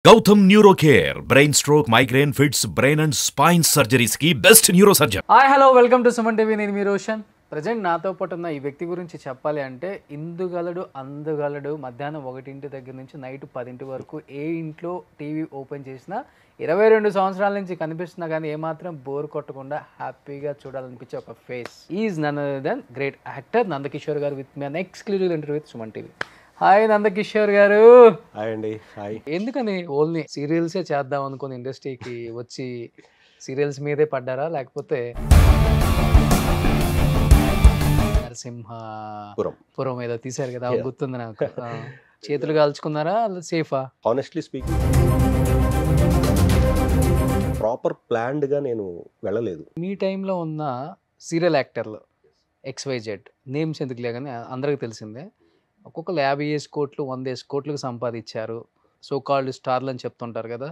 Gautam Neurocare, brain stroke, migraine, fits, brain and spine surgeries की best neurosurgeon. Hi hello welcome to Suman TV. నేను మీ Roshan. Present నాతో పాటు ఉన్న ఈ వ్యక్తి గురించి చెప్పాలి అంటే ఇందుగలడు అందుగలడు మధ్యాహ్నం 1 దగ్గర నుంచి నైట్ 10 వరకు ఏ ఇంట్లో టీవీ ఓపెన్ చేసినా 22 సంవత్సరాల నుంచి కనిపిస్తున్నా కానీ ఏమాత్రం బోర్ కొట్టకుండా హ్యాపీగా చూడాలనిపించే ఒక face is none other than great actor Nandakishore garu with me an exclusive interview with Suman TV. Hi Nandakishore garu. Hi అండి. హాయ్. ఎందుకని ఓన్లీ సీరియల్సే చేద్దాం అనుకుని ఇండస్ట్రీకి వచ్చి సీరియల్స్ మీదే పడ్డారా, లేకపోతే నరసింహపురం ఏదో తీశారు కదా, గుర్తుంది నాకు. చేతులు కాల్చుకున్నారా, సేఫా? హానెస్ట్లీ స్పీకింగ్ ప్రాపర్ ప్లాన్డ్ గా నేను వెళ్ళలేదు. మీ టైంలో ఉన్న సీరియల్ యాక్టర్లు XYZ నేమ్స్ ఎందుకులే కానీ అందరికి తెలిసిందే, ఒక్కొక్కరు 50 కోట్లు 100 కోట్లకు సంపాదించారు. సో కాల్డ్ స్టార్లు అని చెప్తుంటారు కదా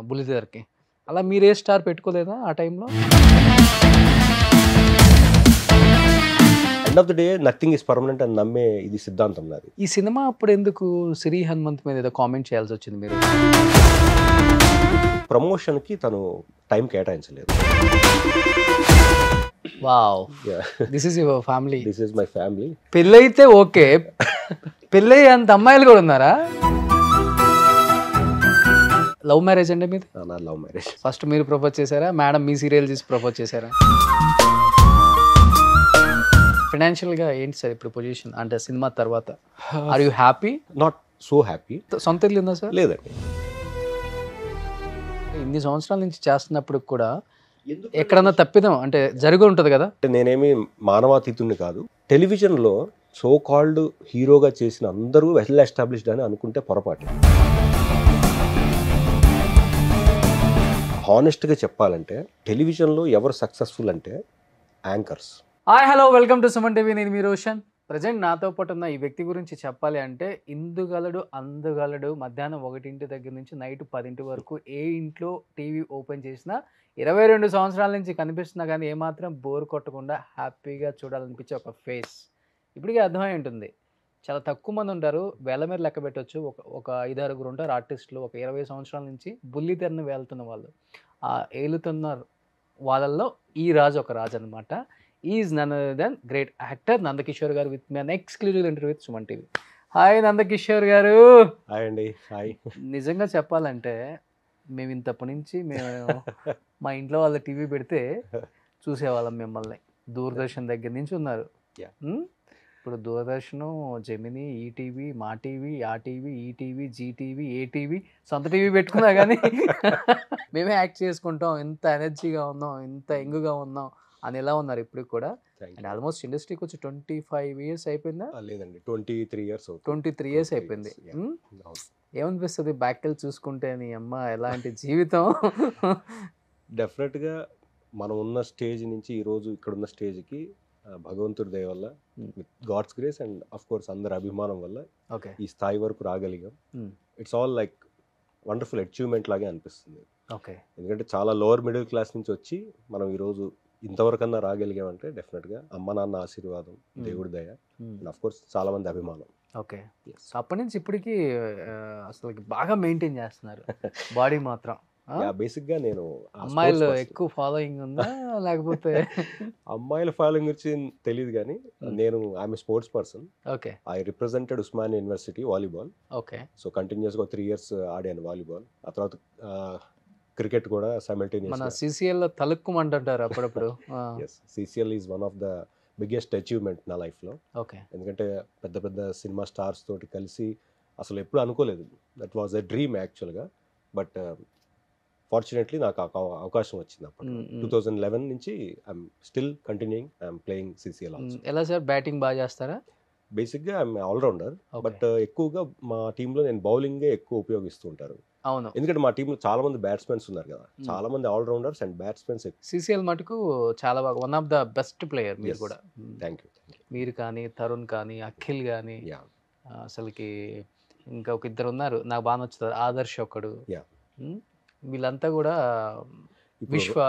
బుల్లితెరకి. అలా మీరే స్టార్ పెట్టుకోలేదా ఆ టైంలో? End of the day nothing is permanent అని నమ్మే ఇది సిద్ధాంతం నాది. ఈ సినిమా అప్పుడు ఎందుకు శ్రీ హనుమంత్ మీద ఏదో కామెంట్ చేయాల్సి వచ్చింది మీరు? ప్రమోషన్ కి తను టైం కేటాయించలేదు. Wow, this is your family. This is my family. పెళ్ళైతే ఓకే, పెళ్ళై అంత అమ్మాయిలు కూడా ఉన్నారా? లవ్ మ్యారేజ్ అండి మీది? నా లవ్ మ్యారేజ్. ఫస్ట్ మీరు ప్రపోజ్ చేశారా, మేడం మీ సీరియల్ చేసి ప్రపోజ్ చేశారా? ఫైనాన్షియల్గా ఏంటి సార్ ఇప్పుడు పొజిషన్, అంటే సినిమా తర్వాత? Are you happy? Not so happy. సొంత ఇల్లు ఉందా సార్? లేదండి. ఇన్ని సంవత్సరాల నుంచి చేస్తున్నప్పుడు కూడా ఎక్కడన్నా తప్పిదం అంటే జరిగి ఉంటుంది కదా? నేనేమి మానవాతీతుడిని కాదు. టెలివిజన్లో సో కాల్డ్ హీరోగా చేసిన అందరూ వెల్ ఎస్టాబ్లిష్డ్ అని అనుకుంటే పొరపాటు. హానెస్ట్గా చెప్పాలంటే టెలివిజన్లో ఎవరు సక్సెస్ఫుల్ అంటే anchors. Hi hello welcome to Suman TV. నేను మీ రోషన్. ప్రజెంట్ నాతో పాటు ఉన్న ఈ వ్యక్తి గురించి చెప్పాలి అంటే ఇందుగలడు అందుగలడు మధ్యాహ్నం 1 దగ్గర నుంచి నైట్ 10 వరకు ఏ ఇంట్లో టీవీ ఓపెన్ చేసినా 22 సంవత్సరాల నుంచి కనిపిస్తున్నా కానీ ఏమాత్రం బోర్ కొట్టకుండా హ్యాపీగా చూడాలనిపించే ఒక ఫేస్ ఇప్పటికే అర్థమై ఉంటుంది. చాలా తక్కువ మంది ఉంటారు, వేల మీద లెక్క పెట్టవచ్చు. ఒక 5-6 ఉంటారు ఆర్టిస్టులు ఒక 20 సంవత్సరాల నుంచి బుల్లితెరను వేలుతున్న వాళ్ళు. ఆ ఏలుతున్న వాళ్ళల్లో ఈ రాజు ఒక రాజు అనమాట. Is none other than great actor Nandakishore garu with me an exclusive interview with Suman TV. Hi Nandakishore garu. Hi అండి. హాయ్. నిజంగా చెప్పాలంటే మేము ఇంతప్పటి నుంచి మా ఇంట్లో వాళ్ళ టీవీ పెడితే చూసేవాళ్ళం మిమ్మల్ని. దూరదర్శన్ దగ్గర నుంచి ఉన్నారు. ఇప్పుడు దూరదర్శన్, జెమిని, ఈటీవీ, మా టీవీ, ఆ టీవీ, ఈటీవీ, జీటీవీ, ఏటీవీ, సొంత టీవీ పెట్టుకున్నా కానీ మేమే యాక్ట్ చేసుకుంటాం, ఇంత ఎనర్జీగా ఉన్నాం, ఇంత యంగ్గా ఉన్నాం అని ఎలా ఉన్నారు ఇప్పుడు కూడా. అండ్ ఆల్మోస్ట్ ఇండస్ట్రీకి వచ్చి 25 years అయిపోయిందా? లేదండి, 23 years. 23 years అయిపోయింది. ఏమనిపిస్తుంది బ్యాక్ వెళ్ళి చూసుకుంటే, నీ అమ్మ ఎలాంటి జీవితం? డెఫినెట్గా మనం ఉన్న స్టేజ్ నుంచి ఈరోజు ఇక్కడున్న స్టేజ్కి భగవంతుడి దయ వల్ల, with God's grace and of course అందరి అభిమానం వల్ల ఈ స్థాయి వరకు రాగలిగాం. It's all like wonderful achievement లాగే అనిపిస్తుంది. ఎందుకంటే చాలా లోవర్ మిడిల్ క్లాస్ నుంచి వచ్చి మనం ఈరోజు ఇంతవరకన్నా రాగలిగామంటే డెఫినెట్గా అమ్మ నాన్న ఆశీర్వాదం, దేవుడి దయ అండ్ అఫ్ కోర్స్ చాలా మంది అభిమానం. ఓకే, అప్పటి నుంచి ఇప్పటికి అసలు బాగా మెయింటైన్ చేస్తున్నారు బాడీ మాత్రం. బేసిక్గా నేను అమ్మాయిలు ఎక్కువ ఫాలోయింగ్ ఉందా లేకపోతే? అమ్మాయిల ఫాలోయింగ్ గురించి తెలియదు కానీ నేను I'm sports person. Okay. I represented Osmania university volleyball. Okay. So కంటిన్యూస్గా 3 years ఆడాను వాలీబాల్. ఆ తర్వాత క్రికెట్ కూడా సైమల్టేనియస్. మన సిసిఎల్ లో తలుక్కుమంటారు అప్పుడప్పుడు. CCL is one of the biggest achievement నా లైఫ్లో. ఓకే. ఎందుకంటే పెద్ద పెద్ద సినిమా స్టార్స్ తోటి కలిసి అసలు ఎప్పుడు అనుకోలేదు. దట్ వాజ్ ఎ డ్రీమ్ యాక్చువల్గా. బట్ ఫార్చునేట్లీ నాకు అవకాశం వచ్చింది అప్పుడు. 2011 నుంచి I'm still continuing, I'm playing CCL. ఎలా సార్, బ్యాటింగ్ బాగా చేస్తారా? బేసిక్గా ఐఎమ్ ఆల్రౌండర్. బట్ ఎక్కువగా మా టీంలో నేను బౌలింగే ఎక్కువ ఉపయోగిస్తూ ఉంటారు. అవును, ఎందుకంటే మా టీంలో చాలా మంది బ్యాట్స్మెన్స్ ఉన్నారు కదా, చాలా మంది ఆల్రౌండర్స్ అండ్ బ్యాట్స్మెన్స్. సిసిఎల్ మటుకు చాలా బాగా one of the best player మీరు కూడా. Thank you. మీరు కానీ, తరుణ్ కానీ, అఖిల్ కానీ, అసలుకి ఇంకా ఒక 2 ఉన్నారు నాకు బాగా నచ్చుతారు, ఆదర్శ్ ఒకడు. వీళ్ళంతా కూడా విశ్వ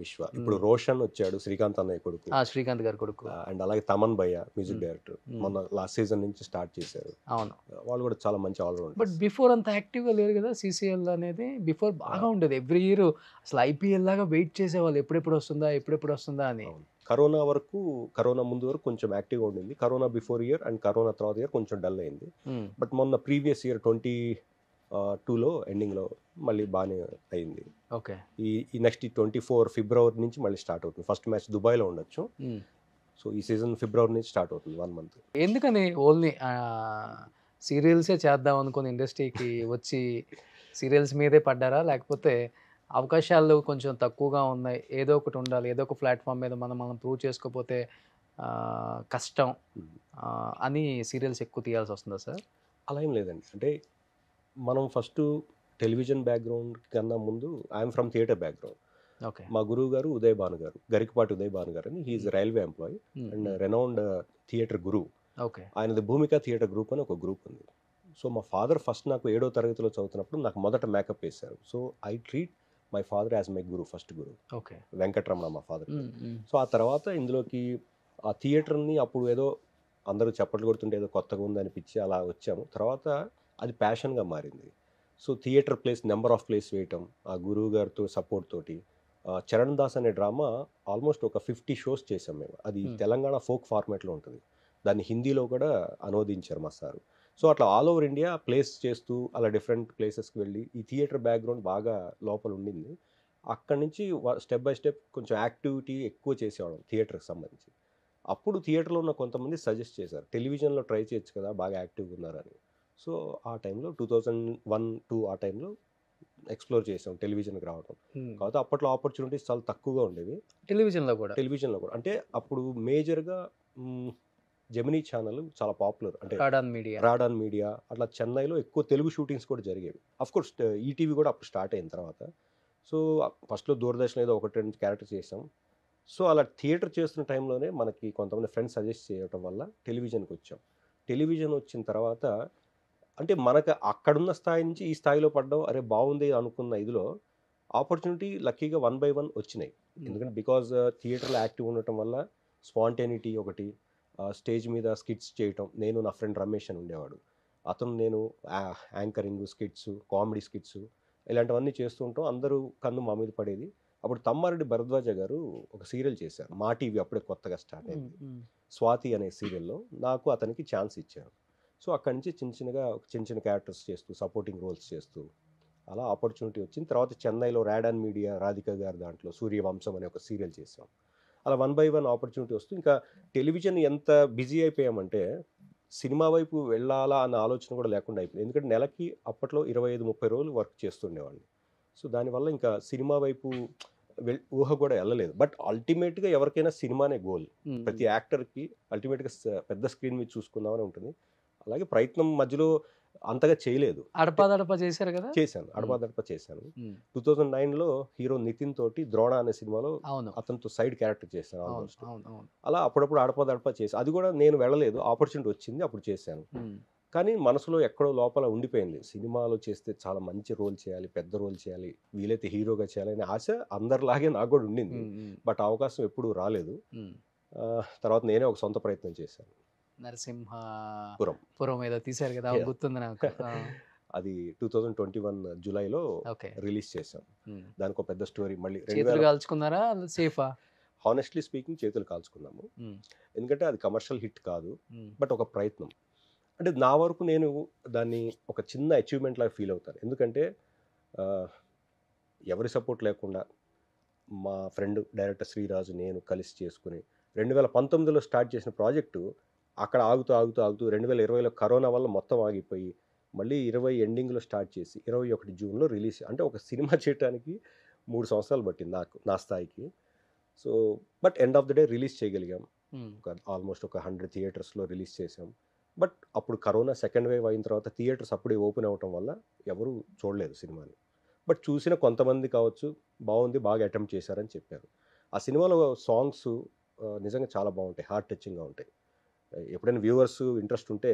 విశ్వ. ఇప్పుడు రోషన్ వచ్చాడు, శ్రీకాంత్ అన్నయ్య కొడుకు, శ్రీకాంత్ గారి కొడుకు, అండ్ అలాగే తమన్ భయ్య మ్యూజిక్ డైరెక్టర్, మొన్న లాస్ట్ సీజన్ నుంచి స్టార్ట్ చేశారు. అవును, వాళ్ళు కూడా చాలా మంచి ఆల్రౌండర్. బట్ బిఫోర్ అంత యాక్టివ్గా లేరు కదా CCL అనేది. బిఫోర్ బాగా ఉండేది, ఎవ్రీ ఇయర్ అసలు IPL లాగా వెయిట్ చేసేవాళ్ళు, ఎప్పుడెప్పుడు వస్తుందా అని. కరోనా వరకు, కరోనా ముందు వరకు కొంచెం యాక్టివ్గా ఉండింది. Corona before year and corona తర్వాత ఇయర్ కొంచెం డల్ అయింది. బట్ మొన్న ప్రీవియస్ ఇయర్ 22లో ఎండింగ్లో మళ్ళీ బాగానే అయింది. ఓకే, ఈ నెక్స్ట్ 24 ఫిబ్రవరి నుంచి మళ్ళీ స్టార్ట్ అవుతుంది. ఫస్ట్ మ్యాచ్ దుబాయ్లో ఉండొచ్చు. సో ఈ సీజన్ ఫిబ్రవరి నుంచి స్టార్ట్ అవుతుంది, 1 month. ఎందుకని ఓన్లీ సీరియల్సే చేద్దాం అనుకుని ఇండస్ట్రీకి వచ్చి సీరియల్స్ మీదే పడ్డారా, లేకపోతే అవకాశాలు కొంచెం తక్కువగా ఉన్నాయి, ఏదో ఒకటి ఉండాలి, ఏదో ఒక ప్లాట్ఫామ్ మీద మనం ప్రూవ్ చేసుకోకపోతే కష్టం అని సీరియల్స్ ఎక్కువ తీయాల్సి వస్తుందా సార్? అలా ఏం లేదండి. అంటే మనం ఫస్ట్ టెలివిజన్ బ్యాక్గ్రౌండ్ కన్నా ముందు I'm from theatre background. Okay, మా గురువు గారు ఉదయ్ భాను గారు, గరికపాటి ఉదయ్ భాను గారు అని, he's railway employee and renowned theatre గురువు. ఓకే, ఆయనది భూమిక థియేటర్ గ్రూప్ అని ఒక గ్రూప్ ఉంది. సో మా ఫాదర్ ఫస్ట్ నాకు 7వ తరగతిలో చదువుతున్నప్పుడు నాకు మొదట మేకప్ వేశారు. So I treat my father as my Guru, first Guru. Okay, Venkataramana మా ఫాదర్. సో ఆ తర్వాత ఇందులోకి ఆ థియేటర్ని అప్పుడు ఏదో అందరూ చప్పట్లు కొడుతుంటే ఏదో కొత్తగా ఉంది అనిపించి అలా వచ్చాము. తర్వాత అది ప్యాషన్గా మారింది. So theatre place, number of place వేయటం, ఆ గురువు గారితో సపోర్ట్ తోటి చరణ్ దాస్ అనే డ్రామా ఆల్మోస్ట్ ఒక 50 షోస్ చేసాం మేము. అది తెలంగాణ ఫోక్ ఫార్మాట్లో ఉంటుంది. దాన్ని హిందీలో కూడా అనువదించారు మా సారు. సో అట్లా ఆల్ ఓవర్ ఇండియా ప్లేస్ చేస్తూ అలా డిఫరెంట్ ప్లేసెస్కి వెళ్ళి ఈ థియేటర్ బ్యాక్గ్రౌండ్ బాగా లోపల ఉండింది. అక్కడి నుంచి స్టెప్ బై స్టెప్ కొంచెం యాక్టివిటీ ఎక్కువ చేసేవాళ్ళం థియేటర్కి సంబంధించి. అప్పుడు థియేటర్లో ఉన్న కొంతమంది సజెస్ట్ చేశారు, టెలివిజన్లో ట్రై చేయొచ్చు కదా, బాగా యాక్టివ్గా ఉన్నారని. సో ఆ టైంలో 2001-2 ఆ టైంలో ఎక్స్ప్లోర్ చేసాం టెలివిజన్కి రావడం. కాబట్టి అప్పట్లో ఆపర్చునిటీస్ చాలా తక్కువగా ఉండేవి టెలివిజన్లో కూడా. అంటే అప్పుడు మేజర్గా జెమినీ ఛానల్ చాలా పాపులర్, అంటే రాడాన్ మీడియా అట్లా చెన్నైలో ఎక్కువ తెలుగు షూటింగ్స్ కూడా జరిగేవి. అఫ్కోర్స్ ఈటీవీ కూడా అప్పుడు స్టార్ట్ అయిన తర్వాత. సో ఫస్ట్లో దూరదర్శన్ ఏదో 1-2 క్యారెక్టర్ చేసాం. సో అలా థియేటర్ చేస్తున్న టైంలోనే మనకి కొంతమంది ఫ్రెండ్స్ సజెస్ట్ చేయడం వల్ల టెలివిజన్కి వచ్చాం. టెలివిజన్ వచ్చిన తర్వాత అంటే మనకు అక్కడున్న స్థాయి నుంచి ఈ స్థాయిలో పడ్డం, అరే బాగుంది అనుకున్న ఇదిలో ఆపర్చునిటీ లక్కీగా 1 by 1 వచ్చినాయి. ఎందుకంటే బికాజ్ థియేటర్లో యాక్టివ్ ఉండటం వల్ల స్పాంటేనిటీ ఒకటి, స్టేజ్ మీద స్కిట్స్ చేయటం. నేను నా ఫ్రెండ్ రమేష్ అని ఉండేవాడు, అతను నేను యాంకరింగ్, స్కిట్స్, కామెడీ స్కిట్స్ ఇలాంటివన్నీ చేస్తూ ఉంటాం. అందరూ కన్ను మా మీద పడేది. అప్పుడు తమ్మారెడ్డి భరద్వాజ గారు ఒక సీరియల్ చేశారు, మా టీవీ అప్పుడే కొత్తగా స్టార్ట్ అయింది, స్వాతి అనే సీరియల్లో నాకు అతనికి ఛాన్స్ ఇచ్చారు. సో అక్కడి నుంచి చిన్న చిన్న క్యారెక్టర్స్ చేస్తూ, సపోర్టింగ్ రోల్స్ చేస్తూ అలా ఆపర్చునిటీ వచ్చింది. తర్వాత చెన్నైలో రాడాన్ మీడియా రాధిక గారి దాంట్లో సూర్యవంశం అనే ఒక సీరియల్ చేసాం. అలా 1 by 1 ఆపర్చునిటీ వస్తూ ఇంకా టెలివిజన్ ఎంత బిజీ అయిపోయామంటే సినిమా వైపు వెళ్ళాలా అన్న ఆలోచన కూడా లేకుండా అయిపోయింది. ఎందుకంటే నెలకి అప్పట్లో 25-30 రోజులు వర్క్ చేస్తుండేవాడిని. సో దానివల్ల ఇంకా సినిమా వైపు ఊహ కూడా వెళ్ళలేదు. బట్ అల్టిమేట్గా ఎవరికైనా సినిమానే గోల్. ప్రతి యాక్టర్కి అల్టిమేట్గా పెద్ద స్క్రీన్ మీద చూసుకుందామని ఉంటుంది. అలాగే ప్రయత్నం మధ్యలో అంతగా చేయలేదు. అడపాదడపా చేశారు కదా? చేశాను, అడపాదడపా చేశాను. 2009లో హీరో నితిన్ తోటి ద్రోణ అనే సినిమాలో అతనితో సైడ్ క్యారెక్టర్ చేశాను ఆల్మోస్ట్. అలా అప్పుడప్పుడు అడపాదడపా చేశాను. అది కూడా నేను వెళ్ళలేదు, ఆపర్చునిటీ వచ్చింది, అప్పుడు చేశాను. కానీ మనసులో ఎక్కడో లోపల ఉండిపోయింది, సినిమాలో చేస్తే చాలా మంచి రోల్ చేయాలి, పెద్ద రోల్ చేయాలి, వీలైతే హీరోగా చేయాలనే ఆశ అందరిలాగే నాకు కూడా ఉండింది. బట్ అవకాశం ఎప్పుడూ రాలేదు. తర్వాత నేనే ఒక సొంత ప్రయత్నం చేశాను. నరసింహపురం ఏదో తీశారు కదా, గుర్తుంది నాకు. అది 2021 జూలైలో రిలీజ్ చేశాం. దానికి ఒక పెద్ద స్టోరీ. మళ్ళీ చేతులు కాల్చుకున్నారా? సేఫా? హానెస్ట్లీ స్పీకింగ్ చేతులు కాల్చుకున్నాము. ఎందుకంటే అది కమర్షియల్ హిట్ కాదు, బట్ ఒక ప్రయత్నం. అంటే నా వరకు నేను దాన్ని ఒక చిన్న అచీవ్మెంట్ లాగా ఫీల్ అవుతాను. ఎందుకంటే ఎవరి సపోర్ట్ లేకుండా మా ఫ్రెండ్ డైరెక్టర్ శ్రీరాజు నేను కలిసి చేసుకుని 2019లో స్టార్ట్ చేసిన ప్రాజెక్టు అక్కడ ఆగుతూ 2020లో కరోనా వల్ల మొత్తం ఆగిపోయి మళ్ళీ 20 ఎండింగ్లో స్టార్ట్ చేసి 21 జూన్లో రిలీజ్. అంటే ఒక సినిమా చేయడానికి 3 సంవత్సరాలు పట్టింది నాకు, నా స్థాయికి. So but end of the day release చేయగలిగాం. ఆల్మోస్ట్ ఒక 100 థియేటర్స్లో రిలీజ్ చేసాం. బట్ అప్పుడు కరోనా సెకండ్ వేవ్ అయిన తర్వాత థియేటర్స్ అప్పుడే ఓపెన్ అవ్వటం వల్ల ఎవరు చూడలేదు సినిమాని. బట్ చూసిన కొంతమంది కావచ్చు బాగుంది, బాగా అటెంప్ట్ చేశారని చెప్పారు. ఆ సినిమాలో సాంగ్స్ నిజంగా చాలా బాగుంటాయి, హార్ట్ టచింగ్గా ఉంటాయి. ఎప్పుడైనా వ్యూవర్స్ ఇంట్రెస్ట్ ఉంటే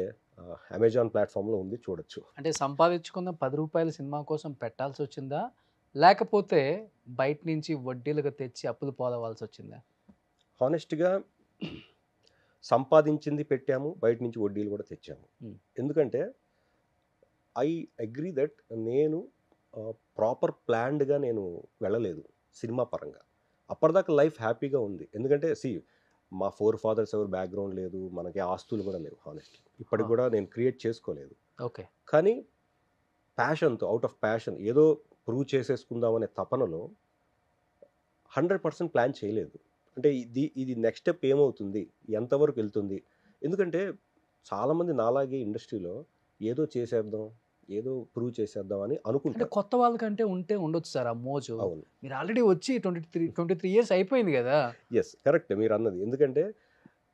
అమెజాన్ ప్లాట్ఫామ్లో ఉంది, చూడొచ్చు. అంటే సంపాదించుకున్న 10 రూపాయల సినిమా కోసం పెట్టాల్సి వచ్చిందా, లేకపోతే బయట నుంచి వడ్డీలుగా తెచ్చి అప్పులు పాలవలసి వచ్చిందా? హానెస్ట్‌గా సంపాదించింది పెట్టాము, బయట నుంచి వడ్డీలు కూడా తెచ్చాము. ఎందుకంటే ఐ అగ్రీ దట్ నేను ప్రాపర్ ప్లాన్డ్‌గా నేను వెళ్ళలేదు సినిమా పరంగా. అప్పటిదాకా లైఫ్ హ్యాపీగా ఉంది. ఎందుకంటే మా ఫాదర్స్ ఎవరు బ్యాక్‌గ్రౌండ్ లేదు, మనకి ఆస్తులు కూడా లేవు హానెస్ట్‌లీ. ఇప్పటికి కూడా నేను క్రియేట్ చేసుకోలేదు. ఓకే. కానీ ప్యాషన్‌తో, అవుట్ ఆఫ్ ప్యాషన్ ఏదో ప్రూవ్ చేసేసుకుందామనే తపనలో 100% ప్లాన్ చేయలేదు. అంటే ఇది నెక్స్ట్ స్టెప్ ఏమవుతుంది, ఎంతవరకు వెళ్తుంది. ఎందుకంటే చాలామంది నాలాగే ఇండస్ట్రీలో ఏదో చేసేద్దాం, ఏదో ప్రూవ్ చేసేద్దాం అని అంటే అనుకుంటారు. కొత్త వాళ్ళకంటే ఉండొచ్చు సార్ ఆ మోజు. అవును, మీరు ఆల్రెడీ వచ్చి 23 ఇయర్స్ అయిపోయింది కదా. ఎస్, కరెక్ట్ మీరు అన్నది. ఎందుకంటే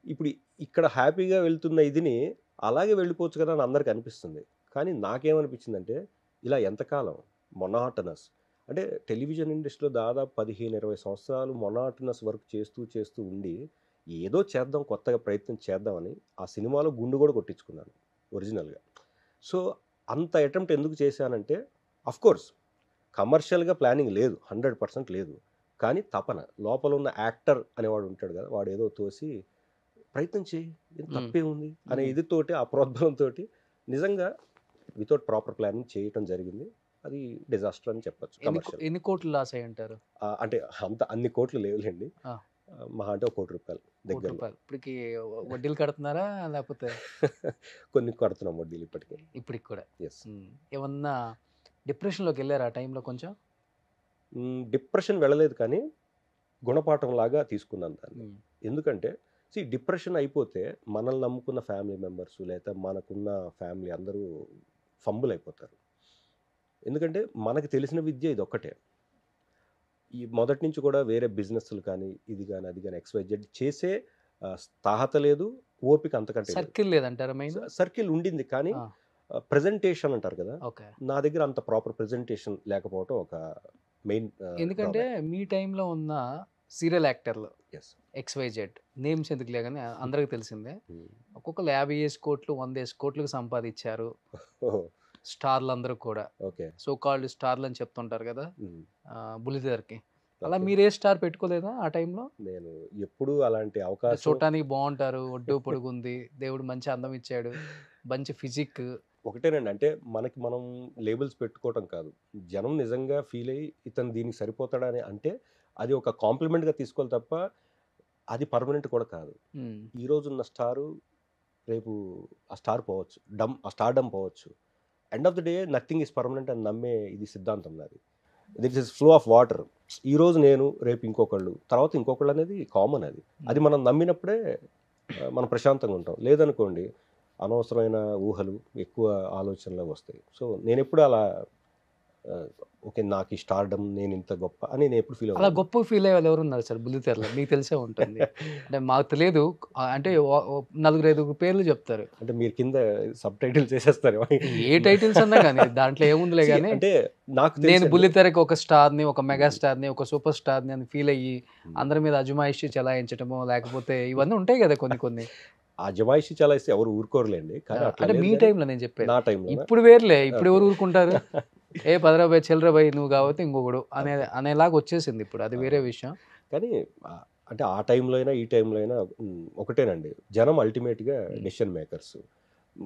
ఇప్పుడు ఇక్కడ హ్యాపీగా వెళ్తున్న ఇదిని అలాగే వెళ్ళిపోవచ్చు కదా అని అందరికి అనిపిస్తుంది. కానీ నాకేమనిపించిందంటే ఇలా ఎంతకాలం మొనాటనస్, అంటే టెలివిజన్ ఇండస్ట్రీలో దాదాపు 15-20 సంవత్సరాలు మొనాటనస్ వర్క్ చేస్తూ ఉండి ఏదో చేద్దాం, కొత్తగా ప్రయత్నం చేద్దామని ఆ సినిమాలో గుండు కూడా కొట్టించుకున్నాను ఒరిజినల్గా. సో అంత అటెంప్ట్ ఎందుకు చేశానంటే, అఫ్కోర్స్ కమర్షియల్గా ప్లానింగ్ లేదు, 100% లేదు. కానీ తపన, లోపల ఉన్న యాక్టర్ అనేవాడు ఉంటాడు కదా, వాడు ఏదో తోసి ప్రయత్నం చేయి, తప్పే ఉంది అనే ఇదితోటి, ఆ ప్రోద్బలంతో నిజంగా వితౌట్ ప్రాపర్ ప్లానింగ్ చేయటం జరిగింది. అది డిజాస్టర్ అని చెప్పొచ్చు. కమర్షియల్ ఎన్ని కోట్లు లాస్ అయ్యి ఉంటారు? అంటే అన్ని కోట్లు లేవులేండి, మహా అంటే 1 కోటి రూపాయలు దగ్గర. ఇప్పటికి వడ్డీలు కడుతున్నారా లేకపోతే? కొన్ని కడుతున్నాం వడ్డీలు ఇప్పటికి కూడా. ఎస్. ఏమన్నా డిప్రెషన్లోకి వెళ్ళారా ఆ టైంలో కొంచెం? డిప్రెషన్ వెళ్ళలేదు, కానీ గుణపాఠం లాగా తీసుకున్నాను దాన్ని. ఎందుకంటే డిప్రెషన్ అయిపోతే మనల్ని నమ్ముకున్న ఫ్యామిలీ మెంబర్స్ లేదా మనకున్న ఫ్యామిలీ అందరూ ఫంబుల్ అయిపోతారు. ఎందుకంటే మనకు తెలిసిన విద్య ఇది ఒక్కటే. ఈ మొదటి నుంచి కూడా వేరే బిజినెస్లు కానీ ఇది కానీ అది కానీ XYZ చేసే స్థాహత లేదు, ఓపిక అంతకంటే సర్కిల్ లేదంటారా? మెయిన్ సర్కిల్ ఉండింది, కానీ ప్రెజెంటేషన్ అంటారు కదా, నా దగ్గర అంత ప్రాపర్ ప్రెజెంటేషన్ లేకపోవడం ఒక మెయిన్. ఎందుకంటే మీ టైంలో ఉన్న సీరియల్ యాక్టర్లు XYZ నేమ్స్ ఎందుకులే కానీ అందరికి తెలిసిందే, ఒక్కొక్కరు 50 కోట్లు 100 కోట్లకు సంపాదించారు స్టార్లు అందరూ కూడా. సో కాల్డ్ స్టార్లు అని చెప్తుంటారు కదా బుల్లితెరకి. అలా మీరే స్టార్ పెట్టుకోలేదా ఆ టైంలో? నేను ఎప్పుడు అలాంటి అవకాశం, చూడటానికి బాగుంటారు, ఒడ్డు పొడుగుంది, దేవుడు మంచి అందం ఇచ్చాడు, మంచి ఫిజిక్. ఒకటేనండి, అంటే మనకి మనం లేబుల్స్ పెట్టుకోవటం కాదు, జనం నిజంగా ఫీల్ అయ్యి ఇతను దీనికి సరిపోతాడా అని అంటే అది ఒక కాంప్లిమెంట్గా తీసుకోవాలి తప్ప అది పర్మనెంట్ కూడా కాదు. ఈరోజు ఉన్న స్టారు రేపు ఆ స్టార్ పోవచ్చు, ఆ స్టార్డమ్ పోవచ్చు. End of the day nothing is permanent అని నమ్మే ఇది సిద్ధాంతం నాది. This is flow of water. ఈరోజు నేను, రేపు ఇంకొకళ్ళు, తర్వాత ఇంకొకళ్ళు అనేది కామన్. అది మనం నమ్మినప్పుడే మనం ప్రశాంతంగా ఉంటాం. లేదనుకోండి అనవసరమైన ఊహలు, ఎక్కువ ఆలోచనలు వస్తాయి. సో నేను ఎప్పుడు అలా ఓకే నాకు ఈ స్టార్డమ్, నేను ఇంత గొప్ప అని నేను ఎప్పుడు ఫీల్ అలా గొప్ప ఫీల్ అయ్యే వాళ్ళు ఎవరు ఉన్నారు సార్ బుల్లితెరలో? మీకు తెలిసే ఉంటుంది. అంటే మాకు తెలియదు, అంటే 4-5 పేర్లు చెప్తారు. అంటే మీరు కింద సబ్ టైటిల్ చేసేస్తారు, ఏ టైటిల్స్ అన్నా కానీ దాంట్లో ఏముందిలే. కానీ అంటే నాకు నేను బుల్లితెరకి ఒక స్టార్ని, ఒక మెగా స్టార్ని, ఒక సూపర్ స్టార్ని అని ఫీల్ అయ్యి అందరి మీద అజమాయిషి చలాయించటమో లేకపోతే ఇవన్నీ ఉంటాయి కదా కొన్ని. ఆ జమాయిషి చాలా ఇస్తే ఎవరు ఊరుకోరులేండి. అంటే మీ టైంలో నేను చెప్పాను, నా టైంలో. ఇప్పుడు వేర్లే, ఇప్పుడు ఎవరు ఊరుకుంటారు? ఏ 10 రూపాయలు చిల్లర పోయి నువ్వు కాబట్టి ఇంకొకడు అనేలాగా వచ్చేసింది ఇప్పుడు, అది వేరే విషయం. కానీ అంటే ఆ టైంలో అయినా ఈ టైంలో అయినా ఒకటేనండి, జనం అల్టిమేట్గా డెసిషన్ మేకర్స్.